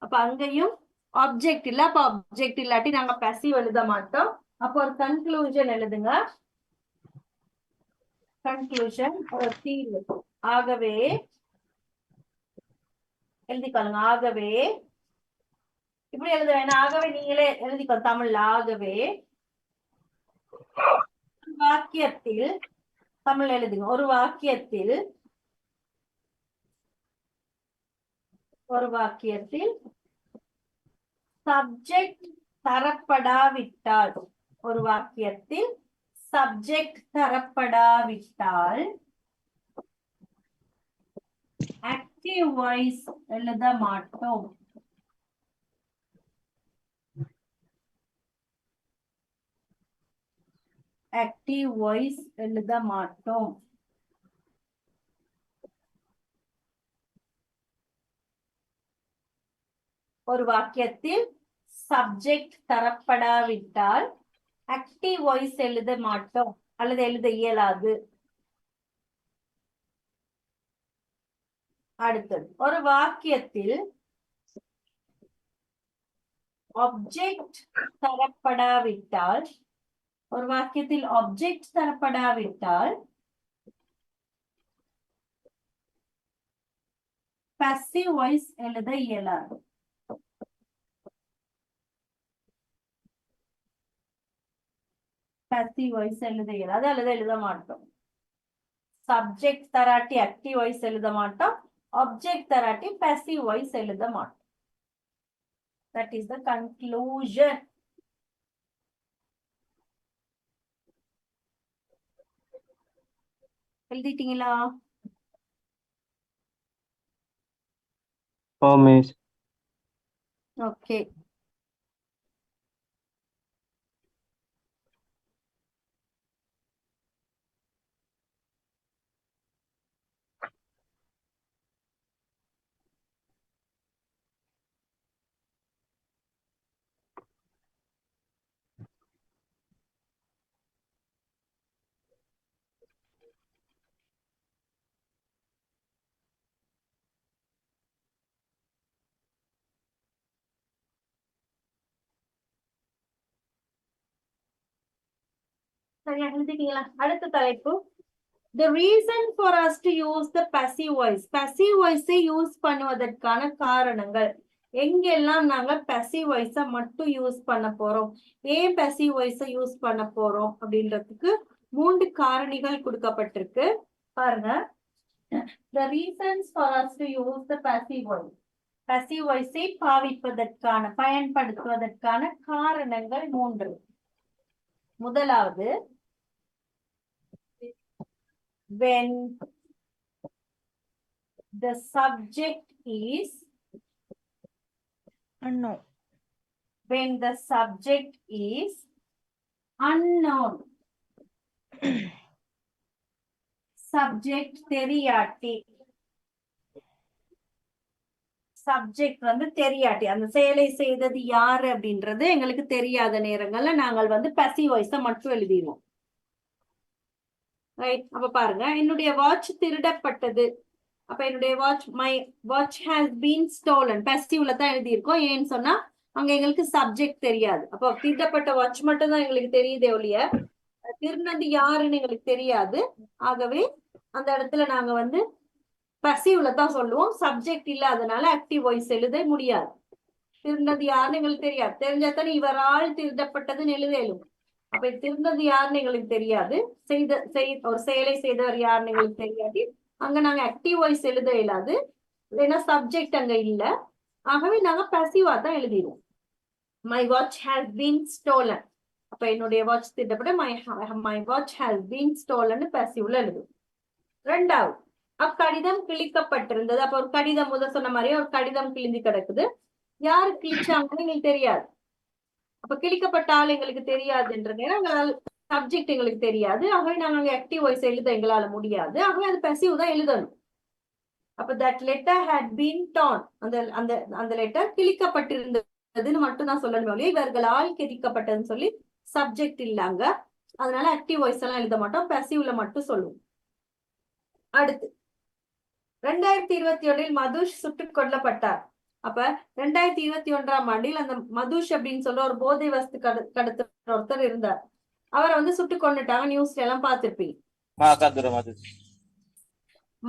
அப்ப அங்கேயும் ஆப்ஜெக்ட் இல்ல. அப்ப ஆப்ஜெக்ட் இல்லாட்டி நாங்க passive எழுத மாட்டோம். அப்போ ஒரு கன்க்ளூஷன் எழுதுங்க. கன்க்ளூஷன் ஒரு தீர்வு. ஆகவே எழுதிக்கொள்ளுங்க. ஆகவே இப்படி எழுத வேணாம். ஆகவே நீங்களே எழுதிக்கோ தமிழ்ல. ஆகவே வாக்கியத்தில், தமிழ் எழுதுங்க. ஒரு வாக்கியத்தில் சப்ஜெக்ட் தரப்படாவிட்டால், ஒரு வாக்கியத்தில் சப்ஜெக்ட் தரப்படாவிட்டால் ஆக்டிவ் வாய்ஸ் எழுத மாட்டோம். ஆக்டிவ் வாய்ஸ் எழுத மாட்டோம். ஒரு வாக்கியத்தில் சப்ஜெக்ட் தரப்படாவிட்டால் ஆக்டிவ் வாய்ஸ் எழுத மாட்டோம் அல்லது எழுத இயலாது. அடுத்தது, ஒரு வாக்கியத்தில் ஆப்ஜெக்ட் தரப்படாவிட்டால், ஒரு வாக்கியத்தில் ஆப்ஜெக்ட் தரப்படாவிட்டால் passive voice எழுத இயலாது. passive voice எழுத இயலாது அல்லது எழுத மாட்டோம். சப்ஜெக்ட் தராட்டி ஆக்டிவ் வாய்ஸ் எழுத மாட்டோம். ஆப்ஜெக்ட் தராட்டி passive voice எழுத மாட்டோம். That is the conclusion. எழுதிட்டீங்களா? மிஸ். ஓகே. சரியா எழுதிட்டீங்களா? அடுத்த தலைப்பு, the reason for us to use the passive voice. passive voice use பண்ணுவதற்கான காரணங்கள். எங்கெல்லாம் நாங்க passive voice மட்டும் யூஸ் பண்ண போறோம், ஏன் passive voice யூஸ் பண்ண போறோம் அப்படின்றதுக்கு 3 காரணிகள் கொடுக்கப்பட்டிருக்கு. பாருங்க. the reasons for us to use the passive voice. passive voice பாவிப்பதற்கான, பயன்படுத்துவதற்கான காரணங்கள் 3. முதலாவது, when the subject is unknown. When the subject is unknown. subject தெரியாட்டி, சப்ஜெக்ட் தெரியாட்டி, அந்த செயலை செய்தது யாரு அப்படின்றது எங்களுக்கு தெரியாத நேரங்கள்ல நாங்கள் passive voice மட்டும் எழுதிடுவோம். ரைட். அப்ப பாருங்க, என்னுடைய வாட்ச் திருடப்பட்டது. அப்ப என்னுடைய my watch has been stolen. passiveல தான் எழுதியிருக்கோம். ஏன்னு சொன்னா அங்க எங்களுக்கு சப்ஜெக்ட் தெரியாது. அப்போ திருடப்பட்ட வாட்ச் மட்டும் தான் எங்களுக்கு தெரியுதே ஒழிய திருநது யாருன்னு எங்களுக்கு தெரியாது. ஆகவே அந்த இடத்துல நாங்க passiveல தான் சொல்லுவோம். சப்ஜெக்ட் இல்லாதனால ஆக்டிவ் வாய்ஸ் எழுத முடியாது. திருநது யாருன்னு எங்களுக்கு தெரியாது. தெரிஞ்சாத்தானே இவரால் திருடப்பட்டதுன்னு எழுதலும். அப்ப திருந்தது யாருன்னு எங்களுக்கு தெரியாது. ஒரு செயலை செய்தவர் யாருன்னு எங்களுக்கு தெரியாது. அங்க நாங்க ஆக்டிவ் வாய்ஸ் எழுத இயலாது. ஏன்னா சப்ஜெக்ட் அங்க இல்ல. ஆகவே நாங்க passive-ஆ தான் எழுதிடுவோம். my watch has been stolen. அப்ப என்னுடைய வாட்ச் திருடப்பட்ட my watch has been stolen passive-ல எழுதுவோம். ரெண்டாவது, அக்கடிதம் கிழிக்கப்பட்டிருந்தது. அப்ப ஒரு கடிதம், சொன்ன மாதிரியே ஒரு கடிதம் கிழிஞ்சு கிடக்குது. யாரு கிழிச்சாங்கன்னு எங்களுக்கு தெரியாது. அப்ப கிழிக்கப்பட்ட ஆள் எங்களுக்கு தெரியாதுன்ற நேரம் சப்ஜெக்ட் எங்களுக்கு தெரியாது, ஆகவே நாங்க ஆக்டிவ் வாய்ஸ் எழுத எங்களால முடியாது, ஆகவே அது passive தான் எழுதணும். அப்ப that letter had been torn, அந்த அந்த அந்த லெட்டர் கிழிக்கப்பட்டிருந்ததுன்னு மட்டும் தான் சொல்லணும். இவர்களால் கிழிக்கப்பட்டதுன்னு சொல்லி சப்ஜெக்ட் இல்லாங்க, அதனால ஆக்டிவ் வாய்ஸ் எல்லாம் எழுத மாட்டோம், passiveல மட்டும் சொல்லுவோம். அடுத்து 2021 மதுஷ் சுட்டுக் கொல்லப்பட்டார். அப்ப 2021ஆம் ஆண்டில் அந்த மதுஷ் அப்படின்னு சொல்ற ஒரு போதை வஸ்து கடத்துற ஒருத்தர் இருந்தார். அவரை வந்து சுட்டு கொண்டுட்டாங்க, நியூஸ்ல எல்லாம் பார்த்திருப்பீங்க.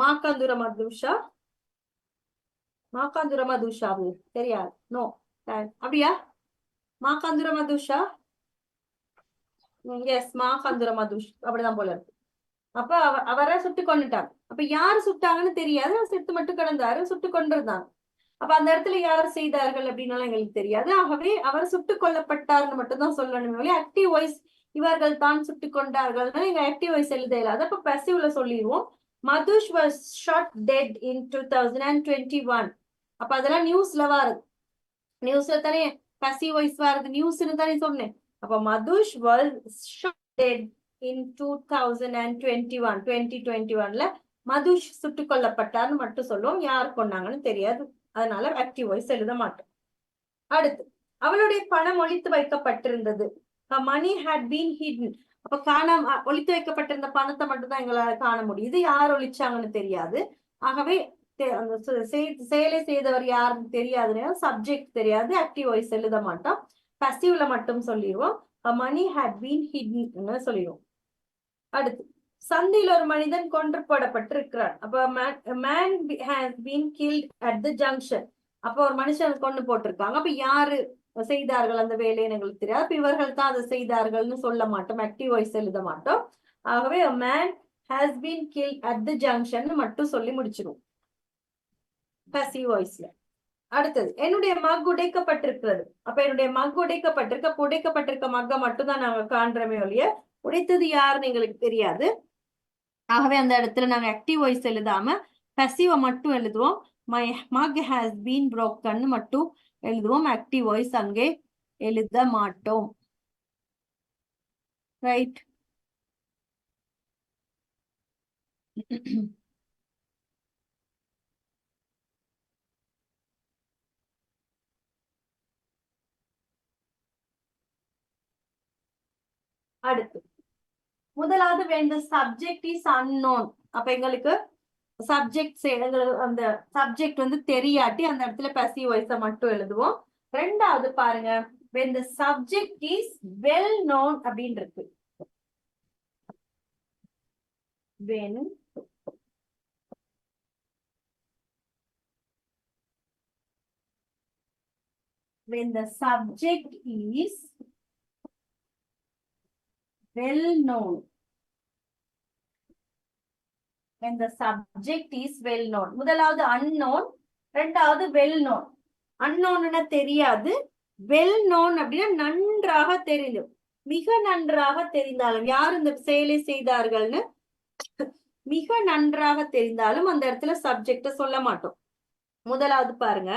மாக்காந்துர மதுஷா தெரியாது, நோ அப்படியா? மாக்காந்துர மதுஷா, எஸ் மாக்காந்துர மதுஷ் அப்படிதான் போல இருக்கு. அப்ப அவரை சுட்டு கொண்டுட்டாங்க. அப்ப யாரு சுட்டாங்கன்னு தெரியாது, செத்து மட்டும் கிடந்தாரு, சுட்டு கொண்டிருந்தாங்க. அப்ப அந்த இடத்துல யார் செய்தார்கள் அப்படின்னாலும் எங்களுக்கு தெரியாது, ஆகவே அவர் சுட்டுக் கொல்லப்பட்டார்னு மட்டும்தான் சொல்லணும். ஆக்டிவ் வாய்ஸ் இவர்கள் தான் சுட்டுக் கொண்டார்கள், எங்க ஆக்டிவ் வாய்ஸ் எழுத இல்லாத, அப்ப passiveல சொல்லிடுவோம். Madush was shot dead in 2021. அப்ப அதெல்லாம் நியூஸ்ல வருது, நியூஸ்ல தானே passive voice வருது, நியூஸ்னு தானே சொன்னேன். அப்ப Madush was shot dead in 2021, 2021ல Madush சுட்டுக் கொல்லப்பட்டார்னு மட்டும் சொல்லுவோம், யார் கொண்டாங்கன்னு தெரியாது, அதனால ஆக்டிவ் வாய்ஸ் எழுத மாட்டோம். அடுத்து அவளுடைய பணம் ஒளித்து வைக்கப்பட்டிருந்தது. மணி ஹேட் பீன் ஹிடன். அப்ப ஒளித்து வைக்கப்பட்டிருந்த பணத்தை மட்டும் தான் எங்களால காண முடியுது, யார் ஒளிச்சாங்கன்னு தெரியாது, ஆகவே அந்த செயலை செய்தவர் யாருன்னு தெரியாதுன்னா சப்ஜெக்ட் தெரியாது, ஆக்டிவ் வாய்ஸ் எழுத மாட்டோம், passiveல மட்டும் சொல்லிடுவோம். மணி ஹேட் பீன் ஹிடன் சொல்லிடுவோம். அடுத்து சந்தியில் ஒரு மனிதன் கொன்று போடப்பட்டிருக்கிறார். அப்ப man has been guilt at the junction. அப்ப ஒரு மனுஷன் கொண்டு போட்டிருக்காங்க, அப்ப யாரு செய்தார்கள் அந்த வேலைன்னு எங்களுக்கு தெரியாது, அப்ப இவர்கள் தான் அதை செய்தார்கள்னு சொல்ல மாட்டோம், ஆக்டிவ் வாய்ஸ் எழுத மாட்டோம், ஆகவே man has been guilt at the junction மட்டும் சொல்லி முடிச்சிடும் passive வாய்ஸ்ல. அடுத்தது என்னுடைய மக் உடைக்கப்பட்டிருக்கிறது. அப்ப என்னுடைய மக் உடைக்கப்பட்டிருக்க மக்க மட்டும் தான் நாங்க காண்றோமே ஒழிய உடைத்தது யாருன்னு எங்களுக்கு தெரியாது, ஆகவே அந்த இடத்துல நாங்க ஆக்டிவ் வாய்ஸ் எழுதாம passive மட்டும் எழுதுவோம். my mug has been broken மட்டும் எழுதுவோம், ஆக்டிவ் வாய்ஸ் அங்கே எழுத மாட்டோம். ரைட். அடுத்து முதலாவது when the subject is unknown. அப்ப எங்களுக்கு சப்ஜெக்ட் அந்த சப்ஜெக்ட் வந்து தெரியாட்டி அந்த இடத்துல passive voice மட்டும் எழுதுவோம். ரெண்டாவது பாருங்க, when the subject is well known அப்படின்னு இருக்கு. when the subject is well known. When the subject is well known. முதலாவது unknown, ரெண்டாவது well known. unknown தெரியாது, well known அப்படின்னா நன்றாக தெரியும், மிக நன்றாக தெரிந்தாலும், யார் இந்த செயலை செய்தார்கள்னு மிக நன்றாக தெரிந்தாலும் அந்த இடத்துல சப்ஜெக்ட சொல்ல மாட்டோம். முதலாவது பாருங்க,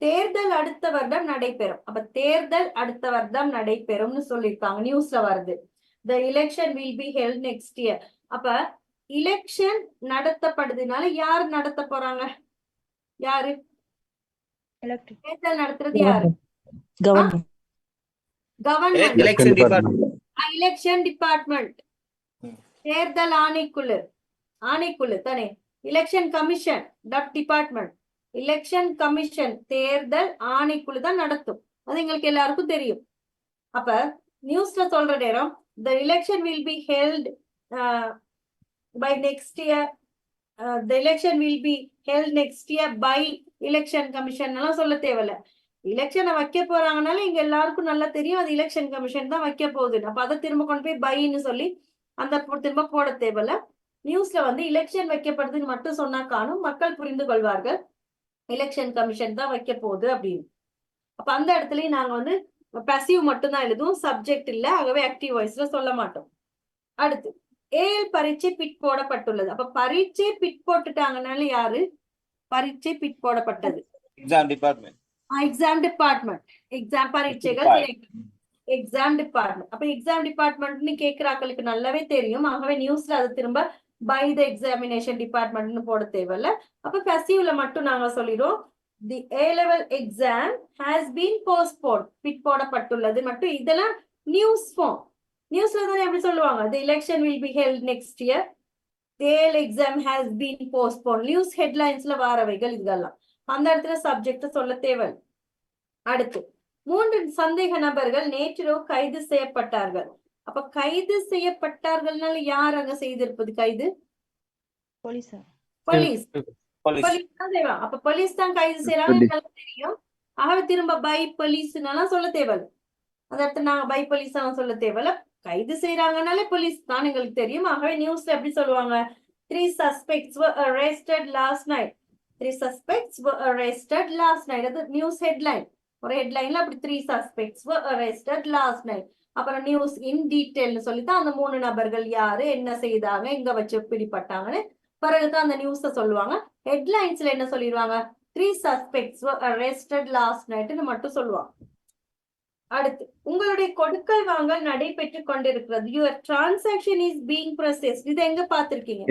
தேர்தல் அடுத்த வருடம் நடைபெறும். அப்ப தேர்தல் அடுத்த வருடம் நடைபெறும்னு சொல்லியிருக்காங்க, நியூஸ்ல வருது. The election will be held next year. அப்ப எலெக்ஷன் நடத்தப்படுதுனால யார் நடத்த போறாங்க? யாரு தேர்தல் நடத்துறது? யாரு? கவர்மெண்ட். Election department. தேர்தல் ஆணைக்குழு தானே. Election commission department. Election commission தேர்தல் ஆணைக்குழு தான் நடத்தும், அது எங்களுக்கு எல்லாருக்கும் தெரியும். அப்ப நியூஸ்ல சொல்ற நேரம் the election will be held by next year, the election will be held next year by election commission எல்லாம் சொல்ல தேவையில்ல. எலெக்ஷனை வைக்க போறாங்கனால இங்க எல்லாருக்கும் நல்லா தெரியும் அது எலெக்ஷன் கமிஷன் தான் வைக்க போகுது. அப்ப அதை திரும்ப கொண்டு போய் பைன்னு சொல்லி அந்த திரும்ப போட தேவையில்ல. நியூஸ்ல வந்து எலெக்ஷன் வைக்கப்படுதுன்னு மட்டும் சொன்னா காணும், மக்கள் புரிந்து கொள்வார்கள் எலெக்ஷன் கமிஷன் தான் வைக்க போகுது அப்படின்னு. அப்ப அந்த இடத்துலயும் நாங்க வந்து passive மட்டும் தான் எழுதுவோம், சப்ஜெக்ட் இல்ல, ஆகவே ஆக்டிவ் வாய்ஸ்ல சொல்ல மாட்டோம். அடுத்து ஏஎல் பரீட்சை பிட் போடப்பட்டுள்ளது. அப்ப பரீட்சை பிட் போட்டுட்டாங்கனால யாரு? பரீட்சை பிட் போடப்பட்டது, exam department. Exam department. Exam பரீட்சைகள் எக்ஸாம் டிபார்ட்மெண்ட். அப்ப எக்ஸாம் டிபார்ட்மெண்ட்னு கேட்கிறாக்களுக்கு நல்லாவே தெரியும். ஆகவே நியூஸ்ல அது திரும்ப பை த எக்ஸாமினேஷன் டிபார்ட்மெண்ட்னு போட தேவையில்ல. அப்ப பசிவ்ல மட்டும் நாங்க சொல்லிடுவோம் தி A level exam has been postponed. Bit போடப்பட்டுள்ளது மட்டும். இதெல்லாம் நியூஸ் ஃபார்ம். நியூஸ்ல தானே எப்படி சொல்லுவாங்க, the election will be held next year, the A exam has been postponed. News ஹெட்லைன்ஸ்ல வாரவைகள் இதெல்லாம். அந்த இடத்துல சப்ஜெக்ட் சொல்ல தேவை. அடுத்து 3 சந்தேக நபர்கள் நேற்றிரவு கைது செய்யப்பட்டார்கள். அப்ப கைது செய்யப்பட்டார்கள்னால யார் அங்க செய்திருப்பது கைது? போலீஸ். தான் செய்வாங்க. அப்ப போலீஸ் தான் கைது செய்யறாங்க தெரியும். ஆகவே திரும்ப பை போலீஸ்னால சொல்ல தேவையில்ல. அந்த இடத்துல நாங்க பை போலீஸ் சொல்ல தேவையில்ல. கைது செய்யறாங்கனாலே போலீஸ் தான் எங்களுக்கு தெரியும். ஆகவே நியூஸ்ல எப்படி சொல்லுவாங்க, 3 suspects were arrested last night. 3 suspects were arrested last night. அது நியூஸ் ஹெட்லைன். ஒரு ஹெட்லைன்ல அப்படி 3 suspects were arrested last night. அப்புறம் நியூஸ் இன் டீடைல்னு சொல்லித்தான் அந்த 3 நபர்கள் யாரு, என்ன செய்தாங்க, எங்க வச்சு பிடிப்பட்டாங்கன்னு பிறகுதான் அந்த நியூஸ சொல்லுவாங்க. ஹெட்லைன்ஸ்ல என்ன சொல்லிடுவாங்க, 3 suspects were arrested last nightன்னு மட்டும் சொல்லுவாங்க. அடுத்து உங்களுடைய கொடுக்கல் வாங்கல் நடைபெற்று கொண்டிருக்கிறது. Your transaction is being processed. இது எங்க பாத்திருக்கீங்க?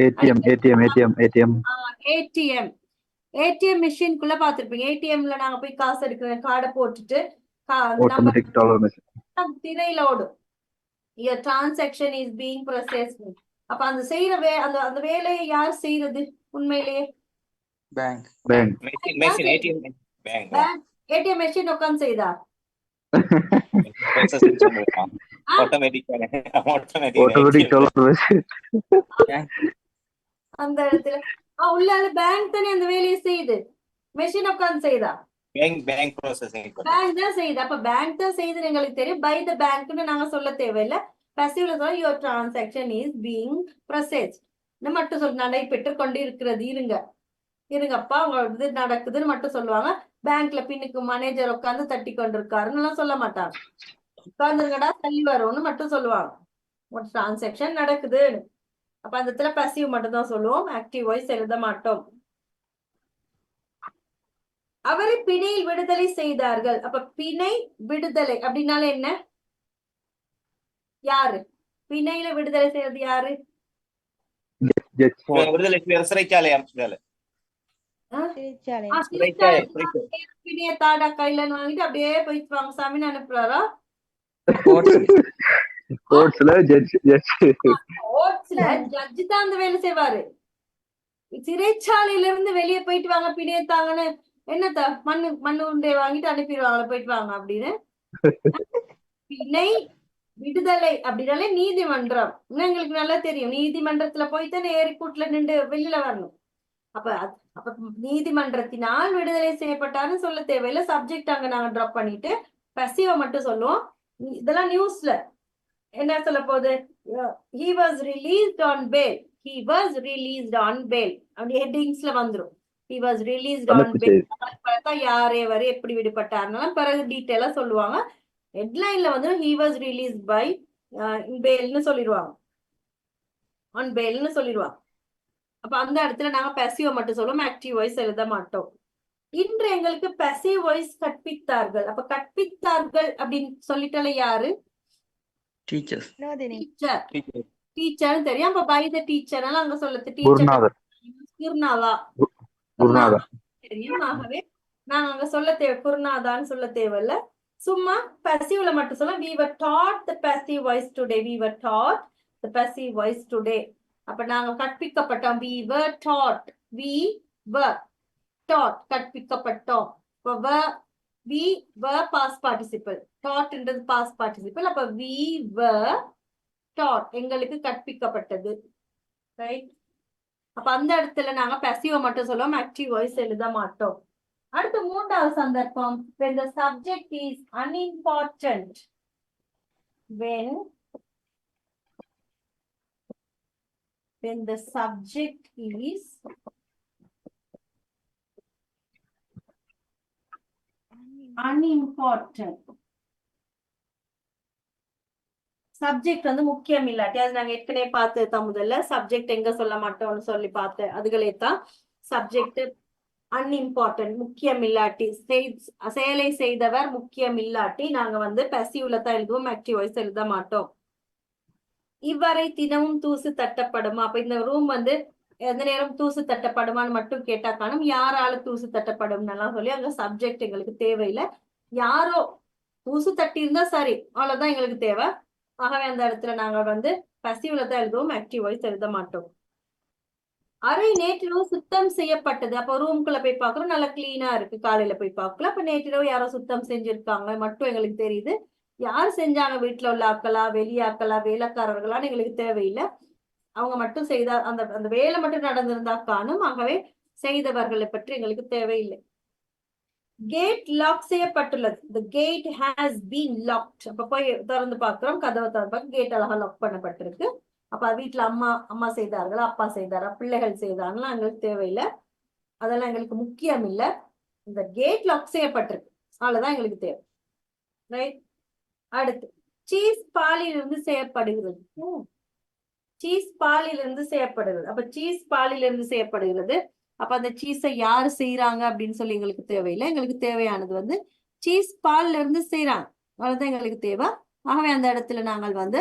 ஏடிஎம் மிஷின்குள்ள பாத்திருப்பீங்க. ஏடிஎம்ல நாங்க போய் காசு எடுக்கிற கார்டை போட்டுட்டு திரையில ஓடும் your transaction is being processed. அப்ப அந்த செய்யற அந்த வேலையை யார் செய்யறது உண்மையிலேயே? ஏடிஎம் மெஷின் உட்கார்ந்து செய்தா? அந்த இடத்துல உள்ளால பேங்க் தானே அந்த வேலையை செய்யுது. மெஷின் உட்கார்ந்து செய்தா? பேங்க் தான் செய்யுது. அப்ப பேங்க் தான் செய்யுது எங்களுக்கு தெரியும். பை த பேங்க்னு நாங்க சொல்ல தேவையில்லை. பசிவ்ல சொல்ல your transaction is being processed மட்டும் சொல்ல, நடைபெற்று கொண்டு இருக்கிறது. இருங்கப்பா உங்க இது நடக்குதுன்னு மட்டும் சொல்லுவாங்க. பேங்க்ல பின்னுக்கு மேனேஜர் உட்கார்ந்து தட்டி கொண்டிருக்காருன்னு சொல்ல மாட்டாங்க. உட்கார்ந்துருங்கடா தள்ளி வரும்னு மட்டும் சொல்லுவாங்க. ஒரு டிரான்சாக்ஷன் நடக்குதுன்னு. அப்ப அந்த இடத்துல பசிவ் மட்டும் தான் சொல்லுவோம். ஆக்டிவ் வாய்ஸ் எழுத மாட்டோம். அவரை பிணையில் விடுதலை செய்தார்கள். அப்ப பிணை விடுதலை அப்படின்னால என்ன? யாரு பிணையில விடுதலை செய்யறது? யாரு பிணைய தாடா கையில வாங்கிட்டு அப்படியே போயிட்டு வாங்க சாமின்னு அனுப்புறாரா? ஜட்ஜி தான் அந்த வேலை செய்வாரு. சிறைச்சாலையில இருந்து வெளியே போயிட்டு வாங்க பிணையத்தாங்கன்னு என்னத்த மண்ணு உண்டை வாங்கிட்டு அனுப்பிடுவாங்க, போயிட்டு வாங்க அப்படின்னு. பிணை விடுதலை அப்படின்னாலே நீதிமன்றம். எங்களுக்கு நல்லா தெரியும். நீதிமன்றத்துல போய்த்தானே ஏரிக்கூட்டுல நின்று வெளியில வரணும். அப்ப நீதிமன்றத்தினால் விடுதலை செய்யப்பட்டாருன்னு சொல்ல தேவையில்லை. சப்ஜெக்ட் அங்க நாங்க டிராப் பண்ணிட்டு பசிவ மட்டும் சொல்லுவோம். இதெல்லாம் நியூஸ்ல என்ன சொல்ல போகுது, he was released on bail. He was released on bail அப்படி ஹெட்டிங்ஸ்ல வந்துரும். He was released on bail. பார்த்தா யாரே வரை எப்படி விடுபட்டாருனாலும் பிறகு டீட்டெயிலா சொல்லுவாங்க. ஹெட்லைன்ல வந்து he was released by bailன்னு சொல்லிடுவாங்க, on bailன்னு சொல்லிடுவாங்க. அப்ப அந்த இடத்துல நாங்க passive மட்டும் சொல்லுவோம், ஆக்டிவ் வாய்ஸ் எழுத மாட்டோம். இன்று எங்களுக்கு passive வாய்ஸ் கற்பித்தார்கள். அப்ப கற்பித்தார்கள் அப்படின்னு சொல்லிட்டால யாரு? டீச்சர் தெரியும். அப்ப பை த டீச்சர் அங்க சொல்லுது. டீச்சர் தெரியும். ஆகவே நாங்க அங்க சொல்ல தேவை குருநாதான்னு சொல்ல தேவையில்ல. சும்மா passiveல மட்டும் சொல்ல we were taught the passive voice today. We were taught the passive voice today. அப்ப நாங்க கற்பிக்கப்பட்டோம். we were taught கற்பிக்கப்பட்டோம். we were past participle. taught என்றது past participle. அப்ப we were taught எங்களுக்கு கற்பிக்கப்பட்டது. ரைட். அப்ப அந்த இடத்துல நாங்க passive மட்டும் சொல்லுவோம், ஆக்டிவ் வாய்ஸ் எழுத மாட்டோம். அடுத்த 3வது சந்தர்ப்பம், when the subject is unimportant. when the subject is unimportant. Subject வந்து முக்கியம் இல்லாட்டி, அது நாங்க ஏற்கனவே பார்த்து முதல்ல சப்ஜெக்ட் எங்க சொல்ல மாட்டோம்னு சொல்லி பார்த்து அதுகளே தான். சப்ஜெக்ட் அன்இம்பார்ட்டன்ட் முக்கியம் இல்லாட்டி, செயலை செய்தவர் முக்கியம் இல்லாட்டி நாங்க வந்து passiveல தான் எழுதுவோம், ஆக்டிவ் வாய்ஸ் எழுத மாட்டோம். இவ்வரை தினமும் தூசு தட்டப்படுமா? அப்ப இந்த ரூம் வந்து எந்த நேரம் தூசு தட்டப்படுமான்னு மட்டும் கேட்டா காணும், யாரால தூசு தட்டப்படும் சொல்லி அங்க சப்ஜெக்ட் எங்களுக்கு தேவையில்லை. யாரோ தூசு தட்டி இருந்தா சரி, அவ்வளவுதான் எங்களுக்கு தேவை. ஆகவே அந்த இடத்துல நாங்க வந்து பசிவ்ல தான் எழுதுவோம், ஆக்டிவ் வாய்ஸ் எழுத மாட்டோம். அறை நேற்றிரவு சுத்தம் செய்யப்பட்டது. அப்போ ரூம்குள்ள போய் பாக்குறோம், நல்லா கிளீனா இருக்கு. காலையில போய் பார்க்கல, அப்ப நேற்றிரவு யாரோ சுத்தம் செஞ்சிருக்காங்க மட்டும் எங்களுக்கு தெரியுது. யார் செஞ்சாங்க, வீட்டுல உள்ள ஆக்களா, வெளியாக்களா, வேலைக்காரர்களான்னு எங்களுக்கு தேவையில்லை. அவங்க மட்டும் செய்தா அந்த அந்த வேலை மட்டும் நடந்திருந்தா காணும். ஆகவே செய்தவர்களை பற்றி எங்களுக்கு தேவையில்லை. கேட் லாக் செய்யப்பட்டுள்ளது. the gate has been locked. அப்ப போய் திறந்து பார்க்கிறோம், கதவை திறந்து பார்க்க கேட் அழகா லாக் பண்ணப்பட்டிருக்கு. அப்ப வீட்டுல அம்மா செய்தார்களா, அப்பா செய்தாரா, பிள்ளைகள் செய்தாங்களா, எங்களுக்கு தேவையில்லை. அதெல்லாம் எங்களுக்கு முக்கியம் இல்லை. இந்த கேட் லாக் செய்யப்பட்டிருக்கு, அவ்வளவுதான் எங்களுக்கு தேவை. ரைட். அடுத்து சீஸ் பாலிலிருந்து செய்யப்படுகிறது. சீஸ் பாலிலிருந்து செய்யப்படுகிறது. அப்ப சீஸ் பாலிலிருந்து செய்யப்படுகிறது. அப்ப அந்த சீஸை யாரு செய்யறாங்க அப்படின்னு சொல்லி எங்களுக்கு தேவையில்லை. எங்களுக்கு தேவையானது வந்து சீஸ் பால்ல இருந்து செய்யறாங்க, அவ்வளவுதான் எங்களுக்கு தேவை. ஆகவே அந்த இடத்துல நாங்கள் வந்து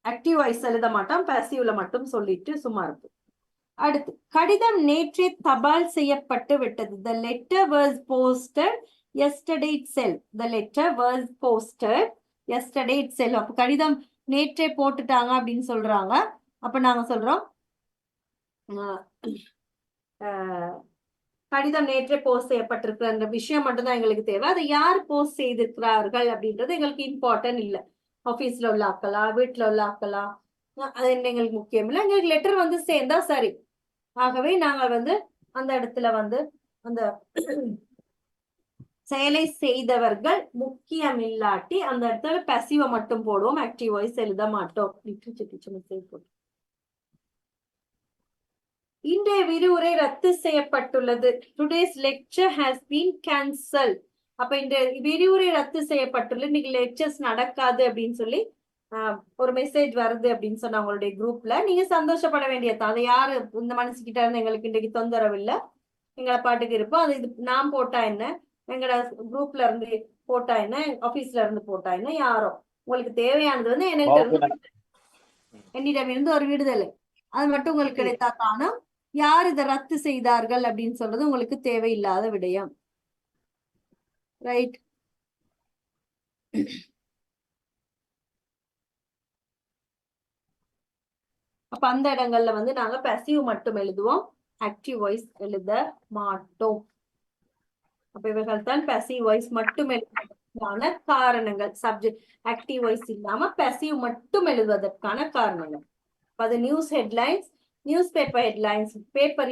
ஆக்டிவ் வாய்ஸ் எழுத மாட்டோம், பாசிவ்ல மட்டும் சொல்லிட்டு சும்மா இருப்போம். அடுத்து கடிதம் நேற்றே தபால் செய்யப்பட்டு விட்டது. the letter was posted yesterday itself. the letter was posted yesterday itself. அப்ப கடிதம் நேற்றே போட்டுட்டாங்க அப்படின்னு சொல்றாங்க. அப்ப நாங்க சொல்றோம் கடிதம் நேற்றே போஸ்ட் செய்யப்பட்டிருக்கிற அந்த விஷயம் மட்டும்தான் எங்களுக்கு தேவை. அதை யார் போஸ்ட் செய்திருக்கிறார்கள் அப்படின்றது எங்களுக்கு இம்பார்ட்டன்ட் இல்லை. ஆபீஸ்ல உள்ள ஆக்கலாம், வீட்டுல உள்ள ஆக்கலாம், அது எங்களுக்கு முக்கியம் இல்லை. எங்களுக்கு லெட்டர் வந்து சேர்ந்தா சரி. ஆகவே நாங்கள் வந்து அந்த இடத்துல வந்து அந்த செயலை செய்தவர்கள் முக்கியம் இல்லாட்டி அந்த இடத்துல பசிவ மட்டும் போடுவோம், ஆக்டிவ் வாய்ஸ் எழுத மாட்டோம். இன்றைய விரிவுரை ரத்து செய்யப்பட்டுள்ளது. Today's lecture has been cancel. அப்ப இந்த விரிவுரை ரத்து செய்யப்பட்டுள்ளது, இன்னைக்கு லெக்சர்ஸ் நடக்காது அப்படின்னு சொல்லி ஒரு மெசேஜ் வருது அப்படின்னு சொன்னா உங்களுடைய குரூப்ல, நீங்க சந்தோஷப்பட வேண்டியதான். அதை யாரு இந்த மனசுக்கிட்ட இருந்து எங்களுக்கு இன்றைக்கு தொந்தரவு இல்லை, எங்களை பாட்டுக்கு இருப்போம். அது இது நான் போட்டா என்ன, எங்களோட குரூப்ல இருந்து போட்டா என்ன, ஆபீஸ்ல இருந்து போட்டா என்ன, யாரோ உங்களுக்கு தேவையானது வந்து என்னிடம் இருந்து ஒரு விடுதலை, அது மட்டும் உங்களுக்கு கிடைத்தா காணும். யார் இதை ரத்து செய்தார்கள் அப்படின்னு சொல்றது உங்களுக்கு தேவையில்லாத விடயம். ரைட். அப்ப அந்த இடங்கள்ல வந்து நாங்க பாசிவ் மட்டும் எழுதுவோம், ஆக்டிவ் வாய்ஸ் எழுத மாட்டோம். அப்ப இவர்கள் தான் பாசிவ் வாய்ஸ் மட்டும் எழுதுவதற்கான காரணங்கள். சப்ஜெக்ட் ஆக்டிவ் வாய்ஸ் இல்லாம பாசிவ் மட்டும் எழுதுவதற்கான காரணங்கள். அது news headlines, news paper headlines, paper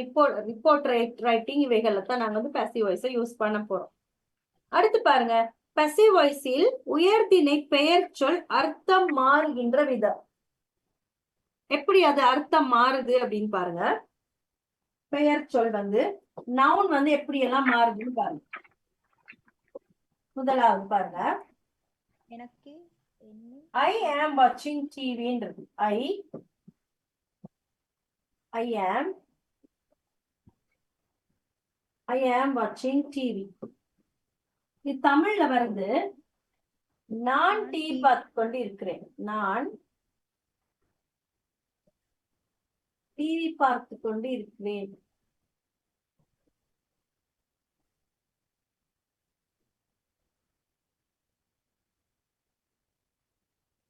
report writing, இவைகளை தான் நாங்க வந்து பாசிவ் வாய்ஸை யூஸ் பண்ண போறோம். அடுத்து பாருங்க, பாசிவ் வாய்ஸில் உயர்திணை பெயர் சொல் அர்த்தம் மாறுகின்ற விதம். எப்படி அது அர்த்தம் மாறுது அப்படின்னு பாருங்க. பெயர் சொல் வந்து நவுன் வந்து எப்படி எல்லாம் மாறுதுன்னு பாருங்க. முதலாவது பாருங்க, எனக்கு ஐ ஆம் வாட்சிங் டிவின்றது. ஐ ஆம் வாட்சிங் டிவி. இது தமிழ்ல வருது, நான் டிவி பார்த்து கொண்டு இருக்கிறேன். நான் டிவி பார்த்து கொண்டு இருக்கிறேன்.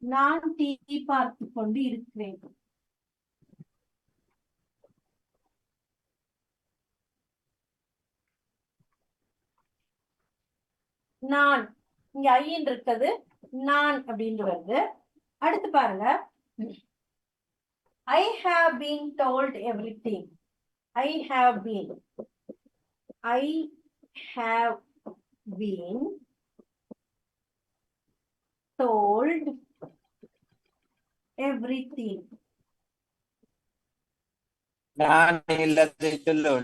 நான் டிவி பார்த்து கொண்டு இருக்கிறேன். நான் இங்க ஐன்னு இருக்குது, நான் அப்படின்னு வருது. அடுத்து பாருங்க, I have been told everything. I have been told everything. நான் எல்லாத்தையும் சொல்ல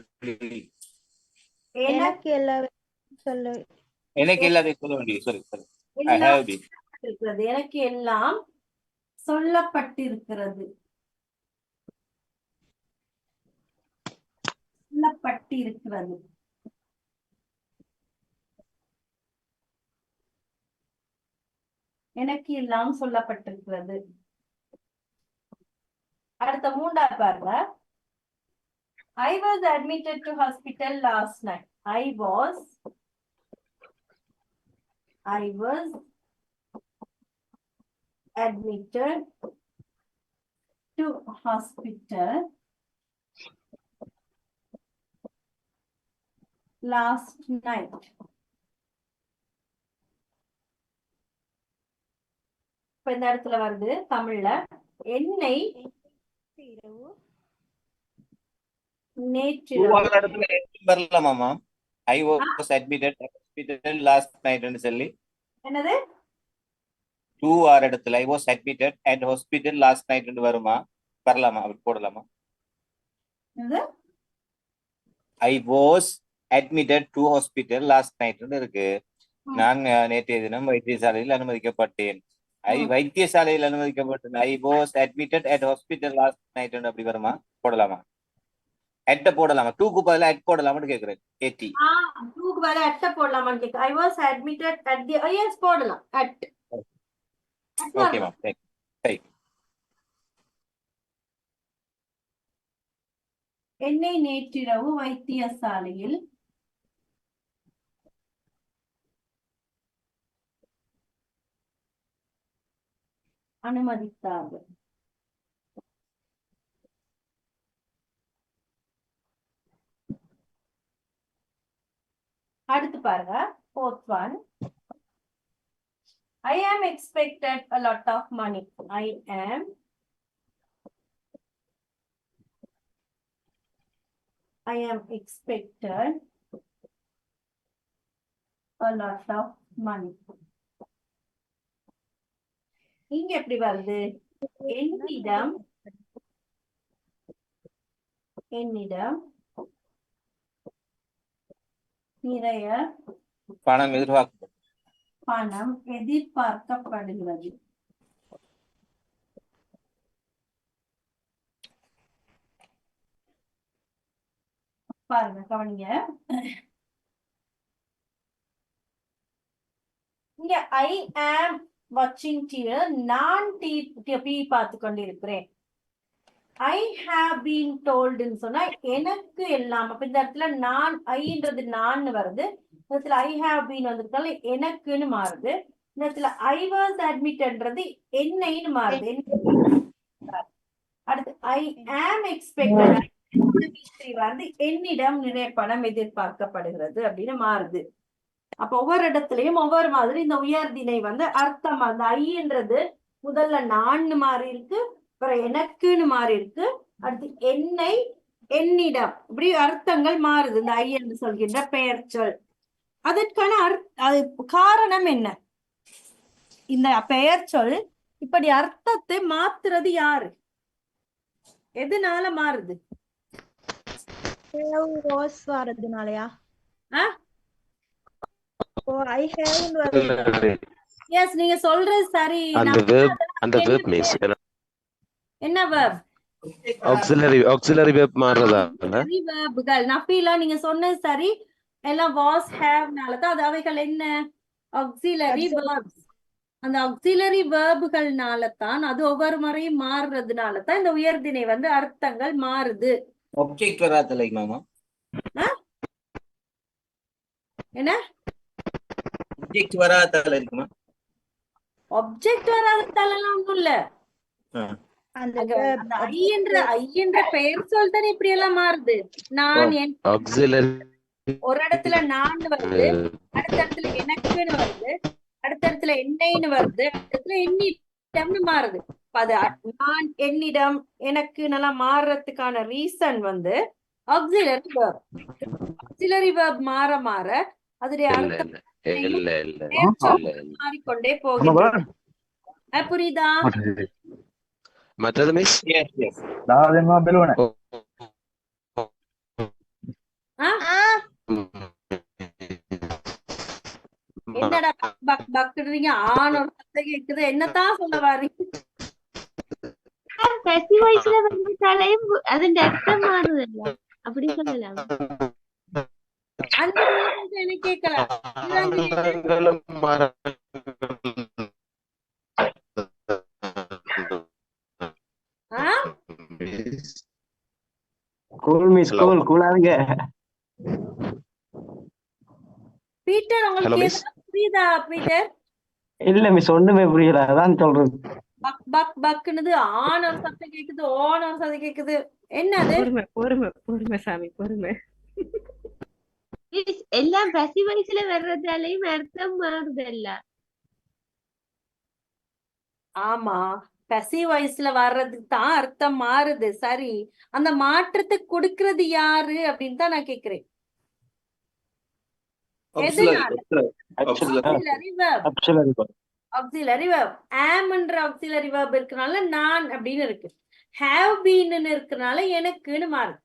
எனக்கு எல்லாத்தையும் சொல்ல வேண்டியது. I have been. எனக்கு எல்லாம் சொல்லப்பட்டிருக்கிறது. சொல்லப்பட்டிருக்கிறது. எனக்கு எல்லாம் சொல்லப்பட்டிருக்கிறது. அடுத்த மூன்றாவது பாருங்க. I was admitted to hospital last night. I was admitted to hospital last night. இப்ப இந்த இடத்துல வருது தமிழ்ல என்னை நேற்று வரலாமா? I was admitted at hospital last night ன்னு சொல்லி என்னது 2 ஆர் இடத்துல I was admitted at hospital last night ன்னு வருமா? வரலாமா? அப்படி போடலாமா? என்னது I was admitted to hospital last night ன்னு இருக்கு. நான் நேற்றைய தினம் வைத்தியசாலையில் அனுமதிக்கப்பட்டேன். வைத்தியசாலையில் அனுமதிக்கப்பட்டேன். I was admitted at hospital last night ன்னு அப்படி வருமா? போடலாமா? அட்ட போடலாமா? 2க்கு பதிலா அட் போடலாமான்னு கேக்குறேன். 80 2க்கு பதிலா அட்ட போடலாமான்னு கேக்கு. I was admitted at the yes போடலாம் at. Okay ma'am. சரி. என்னை நேற்றிரவு வைத்தியசாலையில் அனுமதித்தார்கள். அடுத்து பாருங்க fourth one. I am expected a lot of money. I am expected a lot of money. இங்க எப்படி வருது? என்னிடம் நிறைய பணம் எதிர்பார்க்கப்படுகிறது. பாருங்க கவனிங்க. இங்க I am watching TV. நான் டிவி பார்த்து கொண்டிருக்கிறேன். I have been told ன்னு சொன்னா எனக்கு எல்லாம். அப்ப இந்த இடத்துல நான் ஐன்றது நான் வருது. இந்த இடத்துல I have been வந்திருக்கால எனக்குன்னு மாறுது. இந்த இடத்துல I was admittedன்றது என்னைன்னு மாறுது. அடுத்து I am expected வந்து என்னிடம் நிறைய பணம் எதிர்பார்க்கப்படுகிறது அப்படின்னு மாறுது. அப்ப ஒவ்வொரு இடத்துலயும் ஒவ்வொரு மாதிரி இந்த உயர்திணை வந்து அர்த்தம். அந்த ஐன்றது முதல்ல நான் மாறி இருக்கு, அப்புறம் எனக்குன்னு மாறி இருக்கு, அடுத்து என்னை என்னிடம், இப்படி அர்த்தங்கள் மாறுது இந்த ஐ என்று சொல்கின்ற பெயர் சொல். அதற்கான காரணம் என்ன? இந்த பெயர் சொல் இப்படி அர்த்தத்தை மாத்துறது யாரு? எதனால மாறுது? எஸ் நீங்க சொல்றது சரி. என்ன verb? auxiliary verb மாறதா? verbகள் நஃபீலா நீங்க சொன்னது சரி. எல்லாம் was have னால தான். அது அவைகள் என்ன? auxiliary verbs. அந்த auxiliary verbகள்னால தான், அது ஒவ்வொரு முறையும் மாறுறதுனால தான் இந்த உயர்திணை வந்து அர்த்தங்கள் மாறுது. ஆப்ஜெக்ட் வராதல மாமா. என்ன? ஆப்ஜெக்ட் வராதல இருக்குமா? ஆப்ஜெக்ட் வராதல ஒண்ணும் இல்ல. அந்த ஐ என்ற பெயர் சொல் தானே இப்படி எல்லாம் மாறுது. நான் ஒரு இடத்துல நான் வருது, அடுத்த இடத்துல எனக்குன்னு வருது, அடுத்த இடத்துல என்னைன்னு வருது, அடுத்த இடத்துல என்னிடம்னு மாறுது. அது நான் என்னிடம் எனக்கு நல்லா மாறுறதுக்கான ரீசன் வந்து ஆக்சிலரி verb. ஆக்சிலரி verb மாற மாற அதோடைய அர்த்தம் மாறிக்கொண்டே போகிறது. புரியுதா? மற்றது மிஸ் என்னடா பக்குறீங்க? ஆணோட சத்தம் கேக்குது. என்னதான் சொல்ல வாரீங்க? അതിന്റെ അർത്ഥം മാറുതല്ല. அப்படி சொல்லலாம். அந்த meanings எனக்கு கேட்கல. இதுதான் கேட்டேன். ஆ? Cool miss Hello. கூல் கூலாங்க. பீட்டர் Hello, உங்களுக்கு miss. ஏதாவது புரியுதா பீட்டர்? இல்ல மிஸ் ஒண்ணுமே புரியல, அதான் சொல்றது. பக் பக் பக்குனது ஆன ஒரு சத்தம் கேக்குது, ஓன ஒரு சத்தம் கேக்குது. என்னது? பொறுமை பொறுமை பொறுமை சாமி பொறுமை. எல்லாம் பசி வயசுல வர்றதாலையும் அர்த்தம் மாறுதல்ல. ஆமா, பசி வயசுல வர்றதுக்கு தான் அர்த்தம் மாறுது. சரி, அந்த மாற்றத்தை கொடுக்கறது யாரு அப்படின்னு தான் நான் கேக்குறேன். எதனால? Auxiliary verb. Auxiliary verb. Amன்ற auxiliary verb இருக்கனால நான் அப்படின்னு இருக்கு. Have been இருக்கனால எனக்குன்னு மாறுது.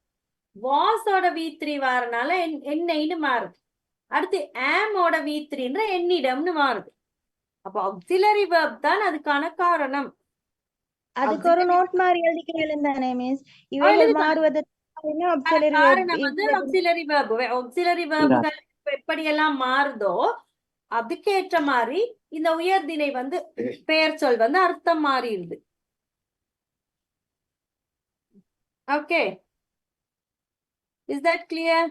Was ஓட V3 வரனால என்னைன்னு மாறுது. அடுத்து am ஓட V3ன்ற என்னிடம்னு மாறுது. அப்ப auxiliary verb தான் அதுக்கான காரணம். அதுக்கு ஒரு நோட் மாதிரி எழுதிக்கிறேன் தானே மிஸ், இவைகள் மாறுவதற்கு auxiliary verb காரணம் வந்து auxiliary verb. auxiliary verbகள் எப்படியெல்லாம் மாறுதோ அதுக்கேற்ற மாதிரி இந்த உயர்திணை வந்து பெயர் சொல் வந்து அர்த்தம் மாறிடுது. Okay, is that clear?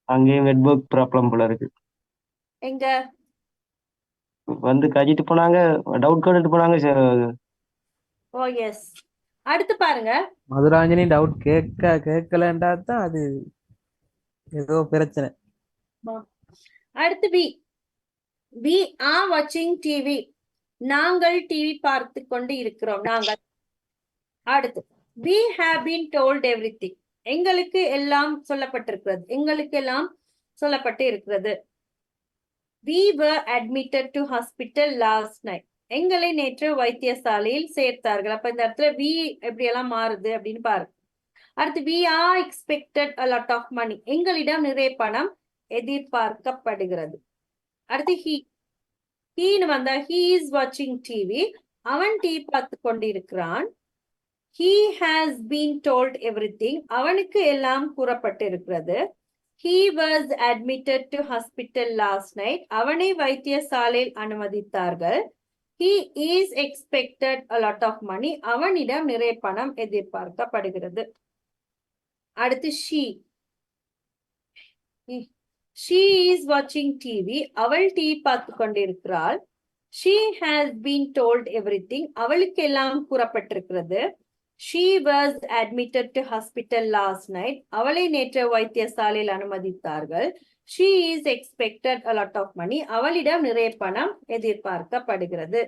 அங்கேயும் நெட்வொர்க் ப்ராப்ளம் போல இருக்கு. எங்க வந்து கழிட்டு போனாங்க, டவுட் கேட்டுட்டு போனாங்க. ஓ எஸ். அடுத்து பாருங்க, மதுராஞ்சனி டவுட் கேட்கலன்றா தான் அது ஏதோ பிரச்சனை. அடுத்து B. We are watching TV. நாங்கள் டிவி பார்த்து கொண்டு இருக்கிறோம். நாங்கள். அடுத்து we have been told everything. எங்களுக்கு எல்லாம் சொல்லப்பட்டிருக்கிறது. எங்களுக்கு எல்லாம் சொல்லப்பட்டு இருக்கிறது. We were admitted to hospital last night. எங்களை நேற்று வைத்தியசாலையில் சேர்த்தார்கள். அப்ப இந்த இடத்துல we எப்படி எல்லாம் மாறுது அப்படின்னு பாருங்க. அடுத்து we are expected a lot of money. எங்களிடம் நிறைய பணம் எதிர்பார்க்கப்படுகிறது. அடுத்து ஹீன்னு வந்தா he is watching TV. அவன் டிவி பார்த்து கொண்டிருக்கிறான். He has been told everything. அவனுக்கு எல்லாம் கூறப்பட்டிருக்கிறது. He was admitted to hospital last night. அவனை வைத்தியசாலையில் அனுமதித்தார்கள். He is expected a lot of money. அவனிடம் நிறைய பணம் எதிர்பார்க்கப்படுகிறது. அடுத்து she is watching TV. அவள் டிவி பார்த்து கொண்டிருக்கிறாள். She has been told everything. அவளுக்கு எல்லாம் கூறப்பட்டிருக்கிறது. She was admitted to hospital last night. அவளை நேற்று வைத்தியசாலையில் அனுமதித்தார்கள். She is expected a lot of money. அவளிடம் நிறைய பணம் எதிர்பார்க்கப்படுகிறது.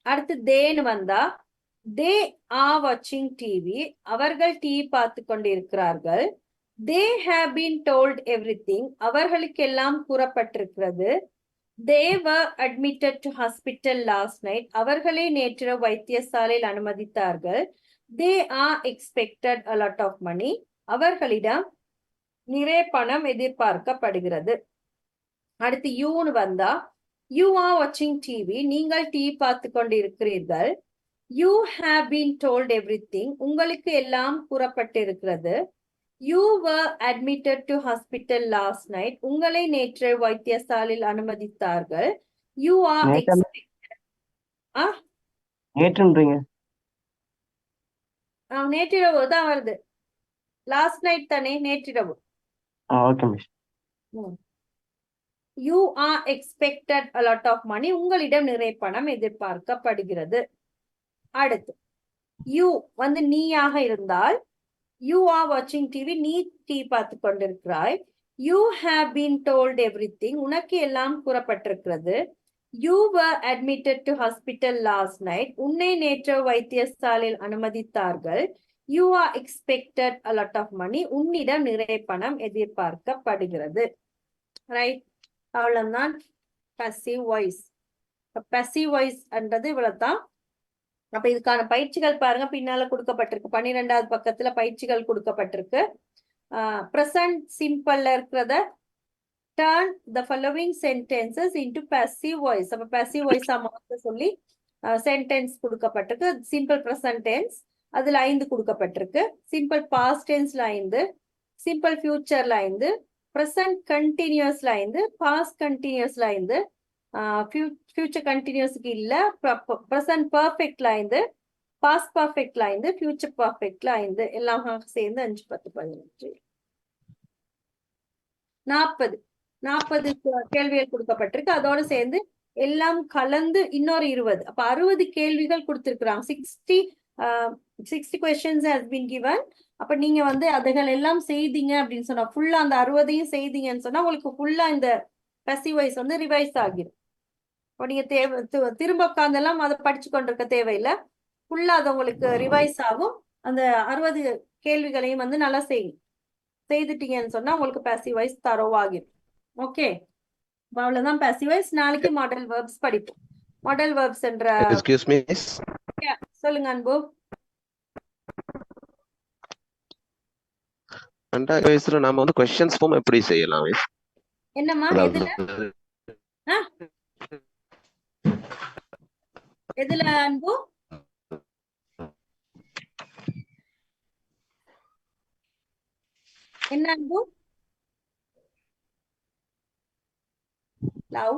அடுத்து தேன்னு வந்தா they are watching TV. அவர்கள் டிவி பார்த்து கொண்டிருக்கிறார்கள். They have been told everything. அவர்களுக்கு எல்லாம் கூறப்பட்டிருக்கிறது. They were admitted to hospital last night. அவர்களை நேற்று வைத்தியசாலையில் அனுமதித்தார்கள். They are expected a lot of money. அவர்களிடம் நிறைய பணம் எதிர்பார்க்கப்படுகிறது. அடுத்து யூன்னு வந்தா you are watching TV. நீங்கள் டிவி பார்த்து கொண்டிருக்கிறீர்கள். You have been told everything. உங்களுக்கு எல்லாம் கூறப்பட்டிருக்கிறது. You were admitted to hospital last night. உங்களை நேற்று வைத்தியசாலையில் அனுமதித்தார்கள். You are expected. நேற்றுன்றீங்க? நேற்றிரவு தான் வருது. லாஸ்ட் நைட் தானே, நேற்றிரவு. Okay miss. You are expected a lot of money. உங்களிடம் நிறைய பணம் எதிர்பார்க்கப்படுகிறது. அடுத்து you வந்து நீயாக இருந்தால் you are watching TV. நீ டிவி பார்த்து கொண்டிருக்கிறாய். You have been told everything. உனக்கு எல்லாம் கூறப்பட்டிருக்கிறது. You were admitted to hospital last night. உன்னை நேற்று வைத்தியசாலையில் அனுமதித்தார்கள். You are expected a lot of money. உன்னிடம் நிறைய பணம் எதிர்பார்க்கப்படுகிறது. ரைட், அவ்வளவுதான் passive voice. passive voice என்றது இவ்வளவுதான். அப்ப இதுக்கான பயிற்சிகள் பாருங்க, பின்னால கொடுக்கப்பட்டிருக்கு. 12வது பக்கத்துல பயிற்சிகள் கொடுக்கப்பட்டிருக்கு. பிரசன்ட் சிம்பிள்ல இருக்கிறத turn the following sentences into passive voice. அப்ப passive voice மாத்த சொல்லி sentence கொடுக்கப்பட்டிருக்கு. simple present tense அதுல 5 கொடுக்கப்பட்டிருக்கு. simple past tenseல 5, simple futureல 5, present continuousல 5, past continuously 5, future continuousக்கு இல்ல, present perfectல 5, past perfectல 5, future perfectல 5, எல்லாம் சேர்ந்து 5 10 15 40 கேள்விகள் கொடுக்கப்பட்டிருக்கு. அதோட சேர்ந்து எல்லாம் கலந்து இன்னொரு 20, அப்ப 60 கேள்விகள் கொடுத்திருக்கிறாங்க. 60 questions has been given. அப்ப நீங்க வந்து அதுகள் எல்லாம் செய்தீங்க அப்படின்னு சொன்னா, ஃபுல்லா அந்த 60ஐயும் செய்தீங்கன்னு சொன்னா உங்களுக்கு ஃபுல்லா இந்த passive voice வந்து ரிவைஸ் ஆகிடும். இப்போ நீங்க திரும்ப உட்கார்ந்தெல்லாம் அதை படிச்சு கொண்டிருக்க தேவையில்லை. ஃபுல்லா அது உங்களுக்கு ரிவைஸ் ஆகும். அந்த 60 கேள்விகளையும் வந்து நல்லா செய்துட்டீங்கன்னு சொன்னா உங்களுக்கு passive voice தரோவாகிடும். ஓகே, அவ்வளவுதான் passive voice. நாளைக்கு மாடல் verbs படிப்போம். மாடல் verbs என்ற எக்ஸ்கியூஸ் மீ மிஸ், சொல்லுங்க அன்பு. ரெண்டாவது வயசுல நாம வந்து கொஸ்டின்ஸ் ஃபார்ம் எப்படி செய்யலாம் மிஸ்? என்னம்மா எதுல எதுல அன்பு? என்ன அன்பு? லவ்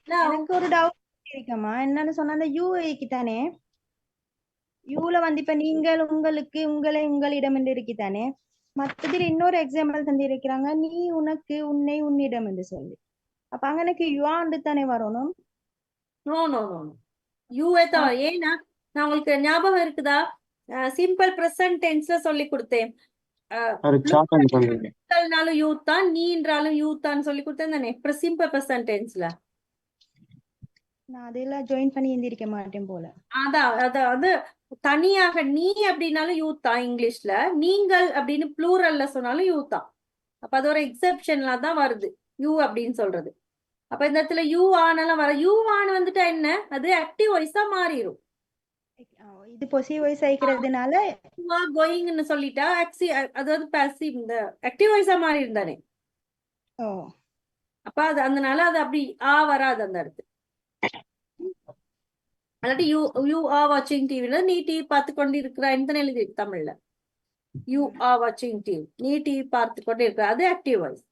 எனக்கு ஒரு டவுட் இருக்கமா, என்னன்னு சொன்னா அந்த யூஐக்கு தானே, யூல வந்து இப்ப நீங்கள், உங்களுக்கு, உங்களை, உங்களிடம் என்று இருக்குதானே, மத்ததில் இன்னொரு எக்ஸாம்பிள் தந்து இருக்கிறாங்க, நீ, உனக்கு, உன்னை, உன்னிடம் என்று சொல்லி. அப்ப அங்க எனக்கு யுவாண்டு தானே வரணும். நோ நோ நோ யூஏ தான். ஏன்னா நான் உங்களுக்கு ஞாபகம் இருக்குதா, சிம்பிள் பிரசன்ட் டென்ஸ்ல சொல்லி கொடுத்தேன். யூத் தான், நீன்றாலும் யூத் தான் சொல்லி கொடுத்தேன் தானே சிம்பிள் பிரசன்ட் டென்ஸ்ல. நான் அதெல்லாம் ஜாயின் பண்ணி எழுந்திருக்க மாட்டேன் போல. அதாவது தனியாக நீ அப்படின்னாலும் யூத் தான் இங்கிலீஷ்ல, நீங்கள் அப்படின்னு ப்ளூரல்ல சொன்னாலும் யூத் தான். அப்ப அது ஒரு எக்ஸெப்ஷன்ல தான் வருது யூ அப்படின்னு சொல்றது. அப்ப இந்த இடத்துல யூ ஆனெல்லாம் வர, யூ ஆன் வந்துட்டா என்ன, அது ஆக்டிவ் வாய்ஸா மாறிடும். இது பொசிவ் வாய்ஸ் ஆயிக்கிறதுனால கோயிங்னு சொல்லிட்டா அதாவது பாசிவ் இந்த ஆக்டிவ் வாய்ஸா மாறி இருந்தானே. அப்ப அது அதனால அது அப்படி வராது அந்த இடத்து. அல்லாட்டி யூ ஆர் வாட்சிங் டிவில, நீ டிவி பார்த்து கொண்டு இருக்கிறான்னு எழுதி தமிழ்ல. யூ ஆர் வாட்சிங் டிவி, நீ டிவி பார்த்து கொண்டு இருக்கிற, அது active voice.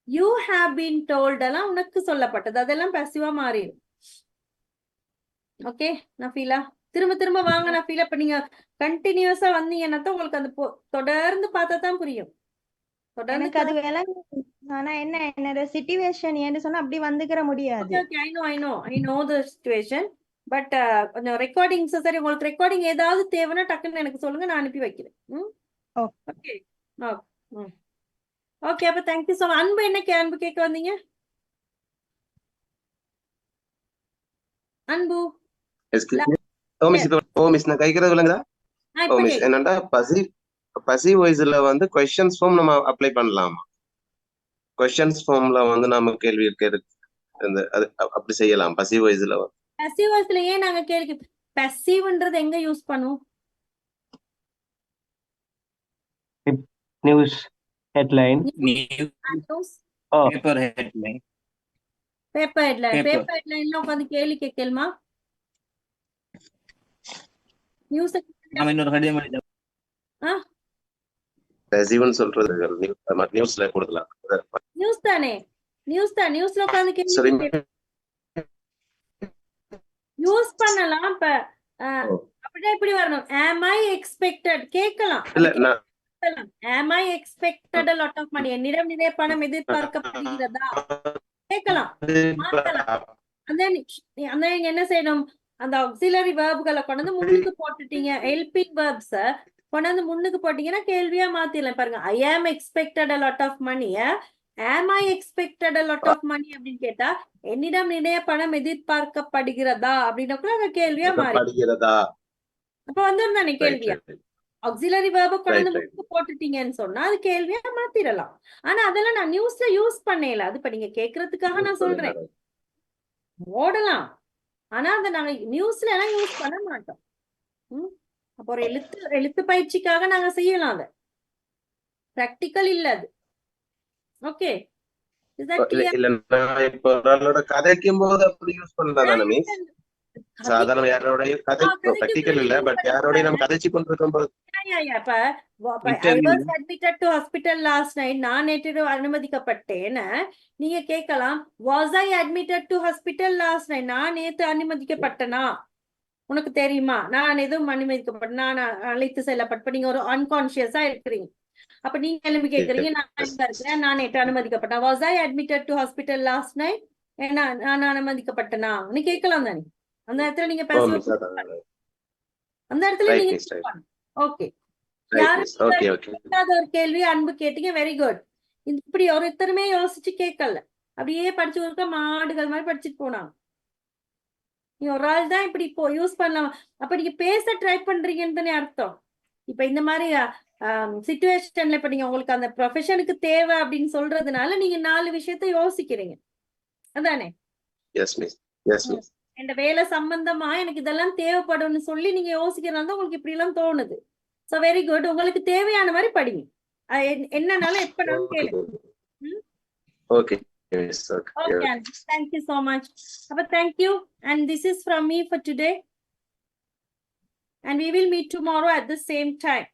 You have been told எல்லாம் உனக்கு சொல்லப்பட்டது, அதெல்லாம் பாசிவா மாறிடும். ஓகே நஃபீலா, திரும்ப திரும்ப வாங்க நஃபீலா. இப்ப நீங்க கண்டினியூஸா வந்தீங்கன்னா தான் உங்களுக்கு அந்த தொடர்ந்து பார்த்தா தான் புரியும். எனக்கு அது வேலை. ஆனா என்ன என்னோட சிச்சுவேஷன் ஏன்னு சொன்னா அப்படி வந்துக்கிற முடியாது. I know the situation, but கொஞ்சம் ரெக்கார்டிங்ஸ் சரி, உங்களுக்கு ரெக்கார்டிங் ஏதாவது தேவைன்னா டக்குன்னு எனக்கு சொல்லுங்க, நான் அனுப்பி வைக்கிறேன். Okay okay. அப்ப தேங்க்யூ ஸோ மச். அன்பு என்ன அன்பு கேட்க வந்தீங்க? அன்பு நான் கைக்கிறது விளங்குதா? என்னண்டா பசிவ் வாய்ஸ்ல வந்து கொஸ்டின்ஸ் ஃபார்ம் நம்ம அப்ளை பண்ணலாமா? கொஸ்டின்ஸ் ஃபார்ம்ல வந்து நம்ம கேள்வி அது அப்படி செய்யலாம் பசிவ் வாய்ஸ்ல. பசிவ் வாய்ஸ்ல ஏன் நாங்க கேள்வி பசிவ்ன்றது எங்க யூஸ் பண்ணுவோம்? News headline, paper headline, paper ஹெட்லைன்ல உட்கார்ந்து கேள்வி கேட்கலாமா? நியூஸ் நாம இன்னொரு கடிதம் எழுதலாம். பசிவ்னு சொல்றது நியூஸ்ல கொடுக்கலாம். நியூஸ் தானே, நியூஸ்ல உட்கார்ந்து கேள்வி யூஸ் பண்ணலாம். இப்ப அப்படியே இப்படி வரணும். am I expected கேட்கலாம். am I expected a lot of money, என்னிடம் நிறைய பணம் எதிர்பார்க்கப்படுகிறதா கேட்கலாம். அந்த என்ன செய்யணும், அந்த ஆக்சிலரி வேர்ப்களை கொண்டு முன்னுக்கு போட்டுட்டீங்க, ஹெல்பிங் வேர்ப்ஸ் கொண்டாந்து முன்னுக்கு போட்டீங்கன்னா கேள்வியா மாத்திடலாம். பாருங்க, I am expected a lot of money, am I expected a lot of money அப்படின்னு கேட்டா என்னிடம் நிறைய பணம் எதிர்பார்க்கப்படுகிறதா அப்படின்னா கூட அந்த கேள்வியா மாறிடுகிறதா. அப்ப வந்துருந்தானே கேள்வியா. ஆக்சிலரி வேர்பை கொண்டாந்து முன்னுக்கு போட்டுட்டீங்கன்னு சொன்னா அது கேள்வியா மாத்திரலாம். ஆனா அதெல்லாம் நான் நியூஸ்ல யூஸ் பண்ணல. அது இப்ப நீங்க கேக்குறதுக்காக நான் சொல்றேன், ஓடலாம். ஆனா அதை நாங்க நியூஸ்ல எல்லாம் யூஸ் பண்ண மாட்டோம். அப்போ ஒரு எழுத்து பயிற்சிக்காக நாங்க செய்யலாம், அதை பிராக்டிக்கல் இல்ல அது. Okay, Is that clear? இல்ல நான் இப்ப ஒராளோட கதைக்கும் போது அப்படி யூஸ் பண்ணலாம் தானே மிஸ்? சாதாரண யாரோடய கதை பிராக்டிக்கல் இல்ல, பட் யாரோடய நம்ம கதைச்சு கொண்டிருக்கும் போது I was admitted to hospital last night. நான் நேற்று அனுமதிக்கப்பட்டேன். நீங்க கேட்கலாம், was I admitted to hospital last night? நான் நேற்று அனுமதிக்கப்பட்டனா? உனக்கு தெரியுமா? நான் எதுவும் அனுமதிக்கப்பட்ட, நான் அழைத்து செல்லப்பட்ட, நீங்க ஒரு அன்கான்சியஸா இருக்கிறீங்க. அப்ப நீங்க எழுப்பி கேட்கறீங்க, நான் இருக்கிறேன், நான் நேற்று அனுமதிக்கப்பட்டேன். Was I admitted to hospital last night? நான் அனுமதிக்கப்பட்டனா? நீ கேட்கலாம் தானே. அந்த இடத்துல நீங்க பேச, அந்த இடத்துல நீங்க ஓகே. ஒரு கேள்வி அன்பு கேட்டீங்க, வெரி குட். இப்படி ஒருத்தருமே யோசிச்சு கேட்கல, அப்படியே படிச்சு கொடுக்க மாடுகள் மாதிரி படிச்சுட்டு போனாங்க. நீ ஒரு ஆள் தான் இப்படி இப்போ யூஸ் பண்ணலாம். அப்ப நீங்க பேச ட்ரை பண்றீங்கன்னு தானே அர்த்தம். இப்ப இந்த மாதிரி சிச்சுவேஷன்ல இப்ப நீங்க உங்களுக்கு அந்த ப்ரொஃபஷனுக்கு தேவை அப்படின்னு சொல்றதுனால நீங்க 4 விஷயத்த யோசிக்கிறீங்க, அதானே? இந்த வேலை சம்பந்தமா எனக்கு இதெல்லாம் தேவைப்படும்னு சொல்லி நீங்க யோசிக்கிறனால தான் உங்களுக்கு இப்படி எல்லாம் தோணுது. So very good. உங்களுக்கு தேவையான மாதிரி படிங்க, என்னன்னாலும் எப்பனாலும் கேளுங்க. Okay yes, okay. Thank you so much. Appa thank you, and this is from me for today, and we will meet tomorrow at the same time.